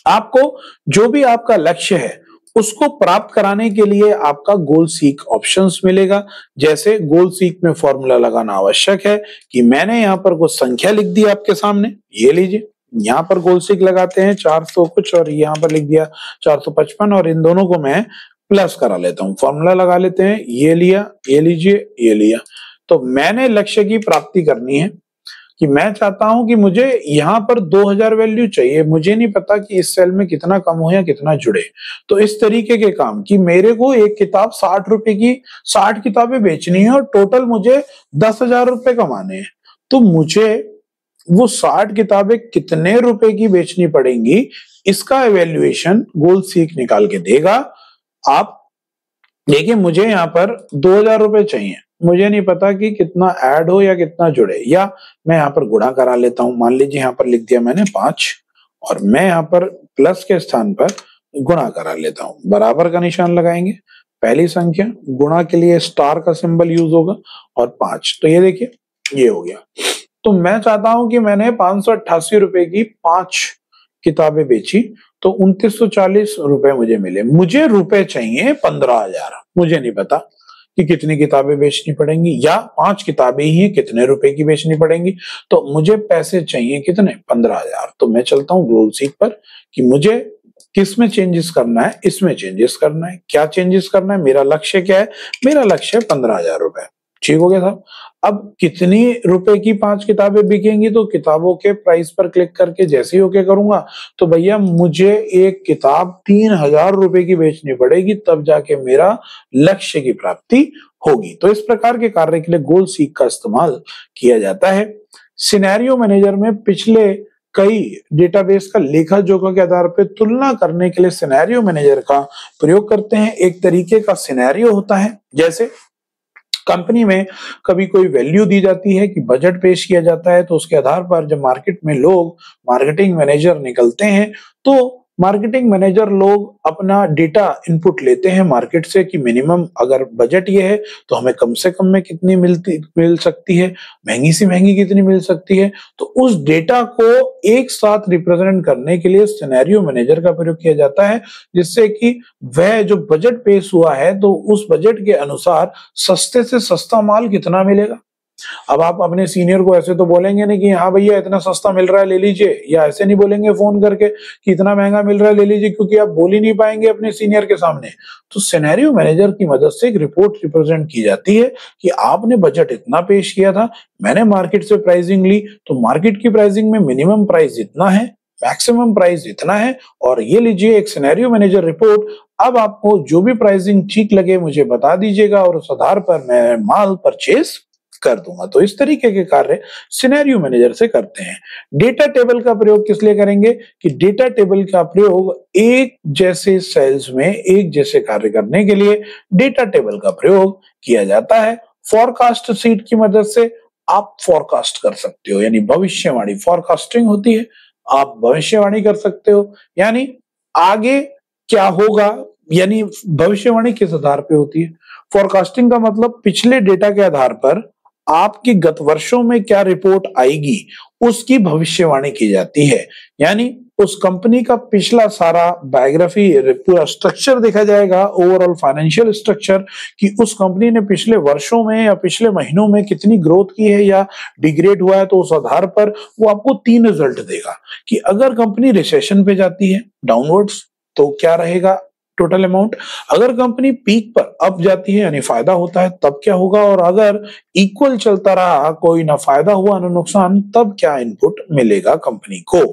आपको जो भी आपका लक्ष्य है उसको प्राप्त कराने के लिए आपका गोल सीक ऑप्शंस मिलेगा। जैसे गोल सीक में फॉर्मूला लगाना आवश्यक है कि मैंने यहाँ पर कुछ संख्या लिख दी आपके सामने, ये लीजिए, यहाँ पर गोल सीक लगाते हैं 400 कुछ और यहाँ पर लिख दिया 455 और इन दोनों को मैं प्लस करा लेता हूँ, फॉर्मूला लगा लेते हैं, ये लिया, ये लीजिए, ये लिया। तो मैंने लक्ष्य की प्राप्ति करनी है कि मैं चाहता हूं कि मुझे यहां पर 2000 वैल्यू चाहिए, मुझे नहीं पता कि इस सेल में कितना कम हो या कितना जुड़े। तो इस तरीके के काम कि मेरे को एक किताब 60 रुपए की 60 किताबें बेचनी है और टोटल मुझे 10,000 रुपए कमाने हैं, तो मुझे वो 60 किताबें कितने रुपए की बेचनी पड़ेंगी इसका एवेल्युएशन गोल सीक निकाल के देगा। आप देखिए मुझे यहाँ पर 2000 रुपए चाहिए, मुझे नहीं पता कि कितना ऐड हो या कितना जुड़े, या मैं यहाँ पर गुणा करा लेता हूं। मान लीजिए यहाँ पर लिख दिया मैंने 5 और मैं यहाँ पर प्लस के स्थान पर गुणा करा लेता हूं। बराबर का निशान लगाएंगे, पहली संख्या गुणा के लिए स्टार का सिंबल यूज होगा और 5, तो ये देखिए ये हो गया। तो मैं चाहता हूं कि मैंने 588 रुपए की 5 किताबें बेची तो 2940 रुपए मुझे मिले। मुझे रुपए चाहिए 15,000। मुझे नहीं पता कि कितनी किताबें बेचनी पड़ेंगी या 5 किताबें ही कितने रुपए की बेचनी पड़ेंगी, तो मुझे पैसे चाहिए कितने, 15,000। तो मैं चलता हूँ गूगल सीट पर कि मुझे किस में चेंजेस करना है, इसमें चेंजेस करना है। क्या चेंजेस करना है, मेरा लक्ष्य क्या है, मेरा लक्ष्य है 15,000 रुपए। ठीक हो गया साहब। अब कितनी रुपए की 5 किताबें बिकेंगी, तो किताबों के प्राइस पर क्लिक करके जैसे ही ओके करूंगा तो भैया मुझे एक किताब 3,000 रुपए की बेचनी पड़ेगी, तब जाके मेरा लक्ष्य की प्राप्ति होगी। तो इस प्रकार के कार्य के लिए गोल सीक का इस्तेमाल किया जाता है। सिनेरियो मैनेजर में पिछले कई डेटाबेस का लेखा जोखा के आधार पर तुलना करने के लिए सिनेरियो मैनेजर का प्रयोग करते हैं। एक तरीके का सिनेरियो होता है, जैसे कंपनी में कभी कोई वैल्यू दी जाती है कि बजट पेश किया जाता है, तो उसके आधार पर जब मार्केट में लोग मार्केटिंग मैनेजर निकलते हैं तो मार्केटिंग मैनेजर लोग अपना डेटा इनपुट लेते हैं मार्केट से कि मिनिमम अगर बजट ये है तो हमें कम से कम में कितनी मिल सकती है, महंगी से महंगी कितनी मिल सकती है। तो उस डेटा को एक साथ रिप्रेजेंट करने के लिए सिनेरियो मैनेजर का प्रयोग किया जाता है, जिससे कि वह जो बजट पेश हुआ है तो उस बजट के अनुसार सस्ते से सस्ता माल कितना मिलेगा। अब आप अपने सीनियर को ऐसे तो बोलेंगे नहीं कि हाँ भैया इतना सस्ता मिल रहा है ले लीजिए, या ऐसे नहीं बोलेंगे फोन करके कि इतना महंगा मिल रहा है ले लीजिए, क्योंकि आप बोल ही नहीं पाएंगे अपने सीनियर के सामने। तो सिनेरियो मैनेजर की मदद से एक रिपोर्ट रिप्रेजेंट की जाती है कि आपने बजट इतना पेश किया था, मैंने मार्केट से प्राइसिंग ली तो मार्केट की प्राइसिंग में मिनिमम प्राइस इतना है, मैक्सिमम प्राइस इतना है, और ये लीजिए एक सिनेरियो मैनेजर रिपोर्ट। अब आपको जो भी प्राइसिंग ठीक लगे मुझे बता दीजिएगा और उस आधार पर मैं माल परचेज कर दूंगा। तो इस तरीके के कार्य सिनेरियो मैनेजर से करते हैं। डेटा टेबल का प्रयोग किस लिए करेंगे कि डेटा टेबल का प्रयोग एक जैसे सेल्स में एक जैसे कार्य करने के लिए डेटा टेबल का प्रयोग किया जाता है। फॉरकास्ट शीट की मदद से आप फॉरकास्ट कर सकते हो, यानी भविष्यवाणी, फॉरकास्टिंग होती है, आप भविष्यवाणी कर सकते हो, यानी आगे क्या होगा, यानी भविष्यवाणी किस आधार पे होती है। फॉरकास्टिंग का मतलब पिछले डेटा के आधार पर आपकी गत वर्षों में क्या रिपोर्ट आएगी उसकी भविष्यवाणी की जाती है, यानी उस कंपनी का पिछला सारा बायोग्राफी पूरा स्ट्रक्चर देखा जाएगा, ओवरऑल फाइनेंशियल स्ट्रक्चर कि उस कंपनी ने पिछले वर्षों में या पिछले महीनों में कितनी ग्रोथ की है या डिग्रेड हुआ है। तो उस आधार पर वो आपको 3 रिजल्ट देगा कि अगर कंपनी रिसेशन पे जाती है डाउनवर्ड्स तो क्या रहेगा टोटल अमाउंट, अगर कंपनी पीक पर अप जाती है यानी फायदा होता है तब क्या होगा, और अगर इक्वल चलता रहा कोई ना फायदा हुआ ना नुकसान तब क्या इनपुट मिलेगा कंपनी को।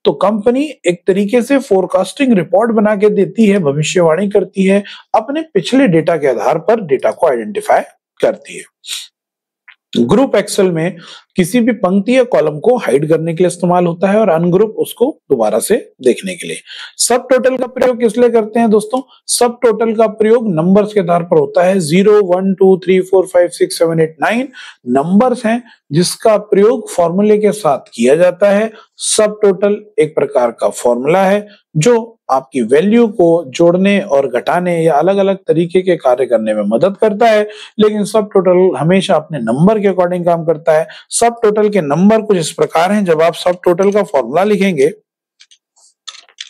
तो कंपनी एक तरीके से फोरकास्टिंग रिपोर्ट बना के देती है, भविष्यवाणी करती है, अपने पिछले डेटा के आधार पर डेटा को आइडेंटिफाई करती है। ग्रुप एक्सेल में किसी भी पंक्ति या कॉलम को हाइड करने के लिए इस्तेमाल होता है और अनग्रुप उसको दोबारा से देखने के लिए। सब टोटल का प्रयोग किस लिए करते हैं दोस्तों, सब टोटल का प्रयोग नंबर्स के आधार पर होता है। 0 1 2 3 4 5 6 7 8 9 नंबर्स हैं जिसका प्रयोग फॉर्मूले के साथ किया जाता है। सब टोटल एक प्रकार का फॉर्मूला है जो आपकी वैल्यू को जोड़ने और घटाने या अलग अलग तरीके के कार्य करने में मदद करता है, लेकिन सब टोटल हमेशा अपने नंबर के अकॉर्डिंग काम करता है। सब टोटल के नंबर कुछ इस प्रकार हैं। जब आप सब टोटल का फॉर्मूला लिखेंगे,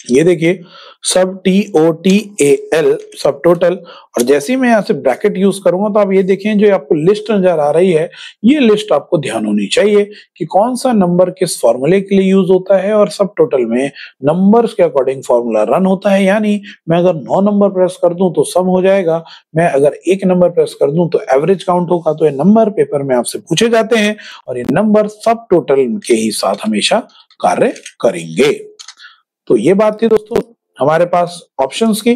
ये देखिए सब TOTAL सब टोटल, और जैसे ही मैं यहाँ से ब्रैकेट यूज करूंगा तो आप ये देखें जो आपको लिस्ट नजर आ रही है, ये लिस्ट आपको ध्यान होनी चाहिए कि कौन सा नंबर किस फॉर्मूले के लिए यूज होता है। और सब टोटल में नंबर्स के अकॉर्डिंग फॉर्मूला रन होता है, यानी मैं अगर 9 नंबर प्रेस कर दूं तो सम हो जाएगा, मैं अगर 1 नंबर प्रेस कर दूं तो एवरेज काउंट होगा। तो ये नंबर पेपर में आपसे पूछे जाते हैं और ये नंबर सब टोटल के ही साथ हमेशा कार्य करेंगे। तो ये बात थी दोस्तों हमारे पास ऑप्शंस की।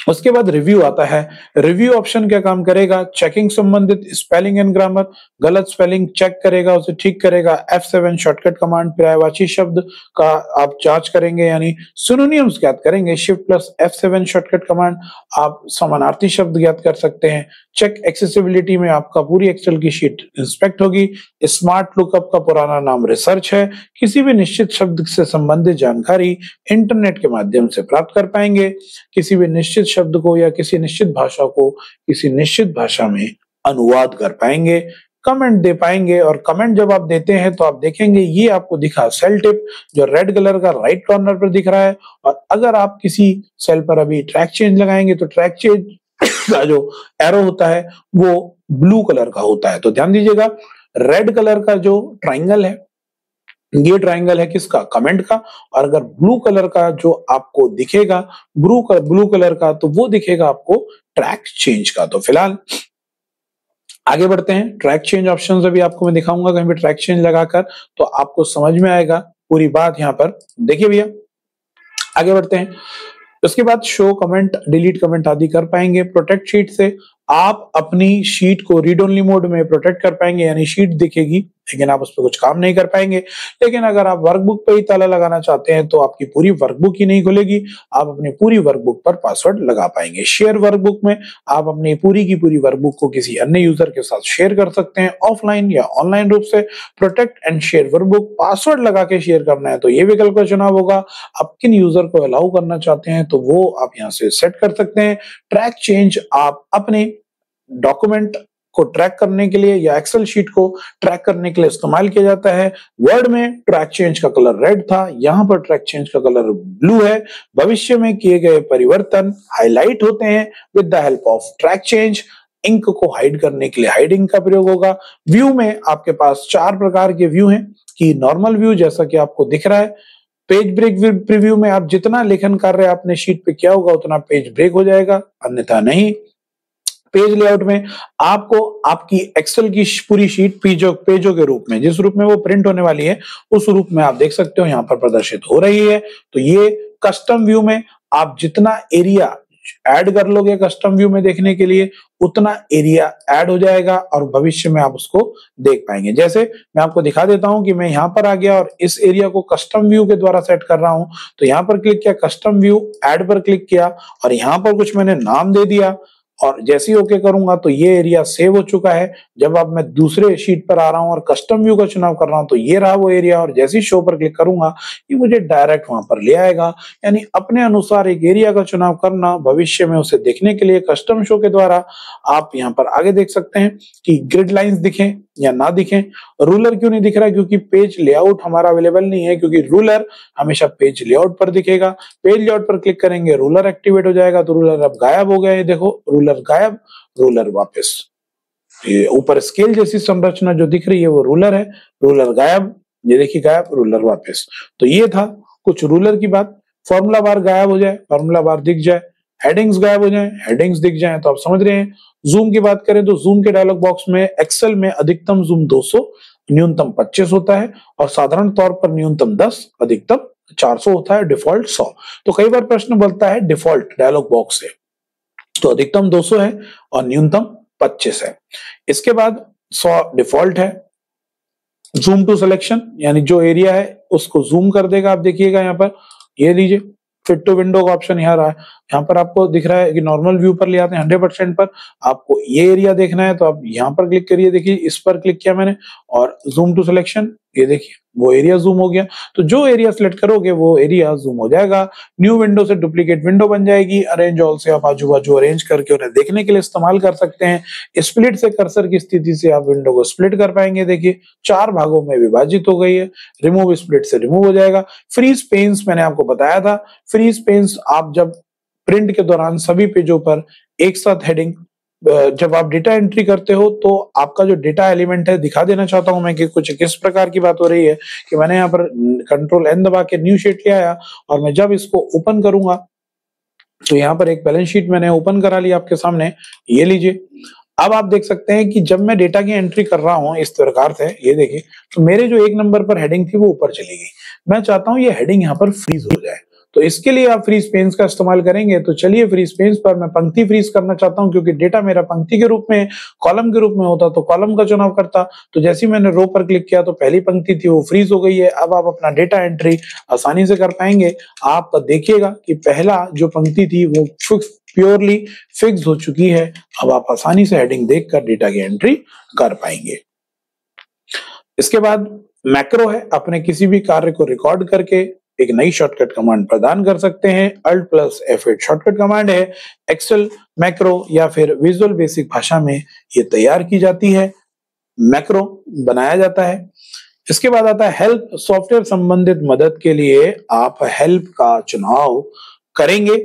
उसके बाद रिव्यू आता है। रिव्यू ऑप्शन क्या काम करेगा, चेकिंग संबंधित स्पेलिंग एंड ग्रामर, गलत स्पेलिंग चेक करेगा, उसे ठीक करेगा। F7 शॉर्टकट कमांड पर्यायवाची शब्द का आप जांच करेंगे यानी सिनोनिम्स ज्ञात करेंगे। Shift plus F7 shortcut command आप समानार्थी शब्द ज्ञात कर सकते हैं। चेक एक्सेसिबिलिटी में आपका पूरी एक्सेल की शीट इंस्पेक्ट होगी। स्मार्ट लुकअप का पुराना नाम रिसर्च है। किसी भी निश्चित शब्द से संबंधित जानकारी इंटरनेट के माध्यम से प्राप्त कर पाएंगे। किसी भी निश्चित शब्द को या किसी निश्चित भाषा को किसी निश्चित भाषा में अनुवाद कर पाएंगे। कमेंट दे पाएंगे, और कमेंट जब आप देते हैं तो आप देखेंगे ये आपको दिखा सेल टिप जो रेड कलर का राइट कॉर्नर पर दिख रहा है, और अगर आप किसी सेल पर अभी ट्रैक चेंज लगाएंगे तो ट्रैक चेंज का जो एरो होता है वो ब्लू कलर का होता है। तो ध्यान दीजिएगा, रेड कलर का जो ट्राइंगल है ये ट्राइंगल है किसका, कमेंट का, और अगर ब्लू कलर का जो आपको दिखेगा ब्लू कलर का तो वो दिखेगा आपको ट्रैक चेंज का। तो फिलहाल आगे बढ़ते हैं। ट्रैक चेंज ऑप्शन अभी आपको मैं दिखाऊंगा कहीं पे ट्रैक चेंज लगाकर, तो आपको समझ में आएगा पूरी बात यहाँ पर। देखिए भैया आगे बढ़ते हैं। उसके बाद शो कमेंट, डिलीट कमेंट आदि कर पाएंगे। प्रोटेक्ट शीट से आप अपनी शीट को रीड ओनली मोड में प्रोटेक्ट कर पाएंगे, यानी शीट दिखेगी लेकिन आप उस पर कुछ काम नहीं कर पाएंगे। लेकिन अगर आप वर्कबुक पे ही ताला लगाना चाहते हैं तो आपकी पूरी वर्कबुक ही नहीं खुलेगी, आप अपनी पूरी वर्कबुक पर पासवर्ड लगा पाएंगे। शेयर वर्कबुक में आप अपनी पूरी की पूरी वर्कबुक को किसी अन्य यूजर के साथ शेयर कर सकते हैं, ऑफलाइन या ऑनलाइन रूप से। Protect and share workbook password लगा के शेयर करना है तो ये विकल्प का चुनाव होगा। आप किन यूजर को अलाउ करना चाहते हैं तो वो आप यहाँ से सेट कर सकते हैं। ट्रैक चेंज आप अपने डॉक्यूमेंट को ट्रैक करने के लिए या एक्सेल शीट को ट्रैक करने के लिए इस्तेमाल किया जाता है। वर्ड में ट्रैक चेंज का कलर रेड था, यहाँ पर ट्रैक चेंज का कलर ब्लू है। भविष्य में किए गए परिवर्तन हाईलाइट होते हैं with the help of track change. Ink को हाइड करने के लिए हाइड इंक का प्रयोग होगा। व्यू में आपके पास 4 प्रकार के व्यू हैं कि नॉर्मल व्यू जैसा कि आपको दिख रहा है। पेज ब्रेक प्रीव्यू में आप जितना लेखन कार्य आपने शीट पे किया होगा उतना पेज ब्रेक हो जाएगा, अन्यथा नहीं। पेज लेआउट में आपको आपकी एक्सेल की पूरी शीट पेजों के रूप में, जिस रूप में वो प्रिंट होने वाली है उस रूप में आप देख सकते हो यहाँ पर प्रदर्शित हो रही है। तो ये कस्टम व्यू में आप जितना एरिया ऐड कर लोगे कस्टम व्यू में देखने के लिए उतना एरिया ऐड हो जाएगा और भविष्य में आप उसको देख पाएंगे। जैसे मैं आपको दिखा देता हूं कि मैं यहाँ पर आ गया और इस एरिया को कस्टम व्यू के द्वारा सेट कर रहा हूं, तो यहाँ पर क्लिक किया, कस्टम व्यू ऐड पर क्लिक किया और यहाँ पर कुछ मैंने नाम दे दिया और जैसे ही ओके करूंगा तो ये एरिया सेव हो चुका है। जब अब मैं दूसरे शीट पर आ रहा हूं और कस्टम व्यू का चुनाव कर रहा हूं तो ये रहा वो एरिया, और जैसे ही शो पर क्लिक करूंगा ये मुझे डायरेक्ट वहां पर ले आएगा। यानी अपने अनुसार एक एरिया का चुनाव करना, भविष्य में उसे देखने के लिए कस्टम शो के द्वारा आप यहाँ पर आगे देख सकते हैं कि ग्रिड लाइंस दिखें या ना दिखें। रूलर क्यों नहीं दिख रहा है, क्योंकि पेज लेआउट हमारा अवेलेबल नहीं है, क्योंकि रूलर हमेशा पेज लेआउट पर दिखेगा। पेज लेआउट पर क्लिक करेंगे रूलर एक्टिवेट हो जाएगा, तो रूलर अब गायब हो गया। ये देखो रूलर गायब, रूलर वापस। ये ऊपर स्केल जैसी संरचना जो दिख रही है वो रूलर है, रूलर गायब, ये देखिए गायब, रूलर वापस। तो ये था कुछ रूलर की बात। फॉर्मूला बार गायब हो जाए, फॉर्मूला बार दिख जाए, हेडिंग्स गायब हो जाए, हेडिंग्स दिख जाए, तो आप समझ रहे हैं। जूम की बात करें तो जूम के डायलॉग बॉक्स में एक्सेल में अधिकतम जूम 200, न्यूनतम 25 होता है और साधारण तौर पर न्यूनतम 10, अधिकतम 400 होता है, डिफॉल्ट 100। तो कई बार प्रश्न बनता है डिफॉल्ट डायलॉग बॉक्स से, तो अधिकतम 200 है और न्यूनतम 25 है। इसके बाद 100 डिफॉल्ट है। जूम टू सिलेक्शन यानी जो एरिया है उसको जूम कर देगा। आप देखिएगा यहाँ पर, ये लीजिए फिट टू विंडो का ऑप्शन यहाँ रहा है। यहाँ पर आपको दिख रहा है कि नॉर्मल व्यू पर ले आते हैं 100% पर। आपको ये एरिया देखना है तो आप यहाँ पर क्लिक करिए, देखिए इस पर क्लिक किया मैंने और जूम टू सिलेक्शन, ये देखिए वो एरिया जूम हो गया। तो जो एरिया सिलेक्ट करोगे वो एरिया जूम हो जाएगा। न्यू विंडो से डुप्लीकेट विंडो बन जाएगी। अरेंज ऑल से आप आजू बाजू अरेंज करके उन्हें देखने के लिए इस्तेमाल कर सकते हैं। स्प्लिट से कर्सर की स्थिति से आप विंडो को स्प्लिट कर पाएंगे। देखिए 4 भागों में विभाजित हो गई है। रिमूव स्प्लिट से रिमूव हो जाएगा। फ्रीज पेन्स मैंने आपको बताया था। फ्रीज पेन्स आप जब प्रिंट के दौरान सभी पेजों पर एक साथ हेडिंग, जब आप डेटा एंट्री करते हो तो आपका जो डेटा एलिमेंट है, दिखा देना चाहता हूं मैं कि कुछ किस प्रकार की बात हो रही है कि मैंने यहाँ पर कंट्रोल एन दबा के न्यू शीट ले आया और मैं जब इसको ओपन करूंगा तो यहाँ पर एक बैलेंस शीट मैंने ओपन करा लिया आपके सामने, ये लीजिए। अब आप देख सकते हैं कि जब मैं डेटा की एंट्री कर रहा हूं इस प्रकार से, ये देखिए, तो मेरे जो 1 नंबर पर हेडिंग थी वो ऊपर चली गई। मैं चाहता हूं ये हेडिंग यहाँ पर फ्रीज हो जाए। तो इसके लिए आप फ्रीज पेन्स का इस्तेमाल करेंगे। तो चलिए फ्रीज पेन्स पर मैं पंक्ति फ्रीज करना चाहता हूं, क्योंकि डेटा मेरा पंक्ति के रूप में, कॉलम के रूप में होता तो कॉलम का चुनाव करता। तो जैसे ही मैंने रो पर क्लिक किया तो पहली पंक्ति थी वो फ्रीज हो गई है। अब आप अपना डेटा एंट्री आसानी से कर पाएंगे। आप देखिएगा कि पहला जो पंक्ति थी वो प्योरली फिक्स हो चुकी है। अब आप आसानी से हेडिंग देखकर डेटा की एंट्री कर पाएंगे। इसके बाद मैक्रो है, अपने किसी भी कार्य को रिकॉर्ड करके एक नई शॉर्टकट कमांड प्रदान कर सकते हैं। Alt+F8 शॉर्टकट कमांड है। एक्सेल मैक्रो या फिर विजुअल बेसिक भाषा में ये तैयार की जाती है, मैक्रो बनाया जाता है। इसके बाद आता है हेल्प, सॉफ्टवेयर संबंधित मदद के लिए आप हेल्प का चुनाव करेंगे।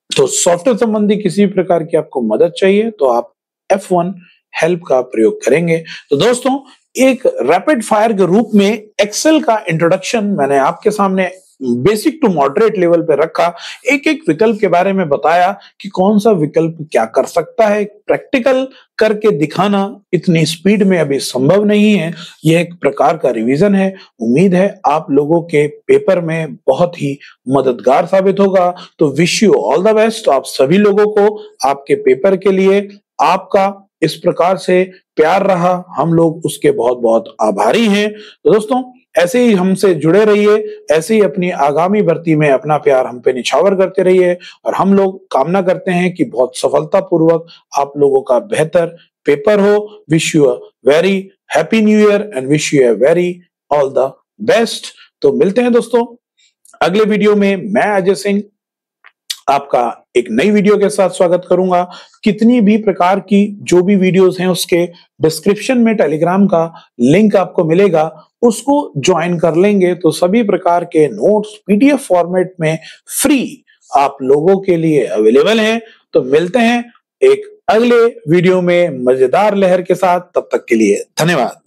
तो सॉफ्टवेयर संबंधी किसी प्रकार की आपको मदद चाहिए तो आप F1 हेल्प का प्रयोग करेंगे। तो दोस्तों, एक रैपिड फायर के रूप में एक्सेल का इंट्रोडक्शन मैंने आपके सामने बेसिक टू मॉडरेट लेवल पे रखा। एक एक विकल्प के बारे में बताया कि कौन सा विकल्प क्या कर सकता है। प्रैक्टिकल करके दिखाना इतनी स्पीड में अभी संभव नहीं है। यह एक प्रकार का रिवीजन है। उम्मीद है आप लोगों के पेपर में बहुत ही मददगार साबित होगा। तो wish you all the best. आप सभी लोगों को आपके पेपर के लिए आपका इस प्रकार से प्यार रहा, हम लोग उसके बहुत बहुत आभारी हैं। तो दोस्तों, ऐसे ही हमसे जुड़े रहिए, ऐसे ही अपनी आगामी भर्ती में अपना प्यार हम पे निछावर करते रहिए। और हम लोग कामना करते हैं कि बहुत सफलतापूर्वक आप लोगों का बेहतर पेपर हो। Wish you a very happy new year and wish you a very all the best. तो मिलते हैं दोस्तों अगले वीडियो में। मैं अजय सिंह आपका एक नई वीडियो के साथ स्वागत करूंगा। कितनी भी प्रकार की जो भी वीडियोस हैं उसके डिस्क्रिप्शन में टेलीग्राम का लिंक आपको मिलेगा, उसको ज्वाइन कर लेंगे तो सभी प्रकार के नोट्स पीडीएफ फॉर्मेट में फ्री आप लोगों के लिए अवेलेबल हैं। तो मिलते हैं एक अगले वीडियो में मजेदार लहर के साथ। तब तक के लिए धन्यवाद।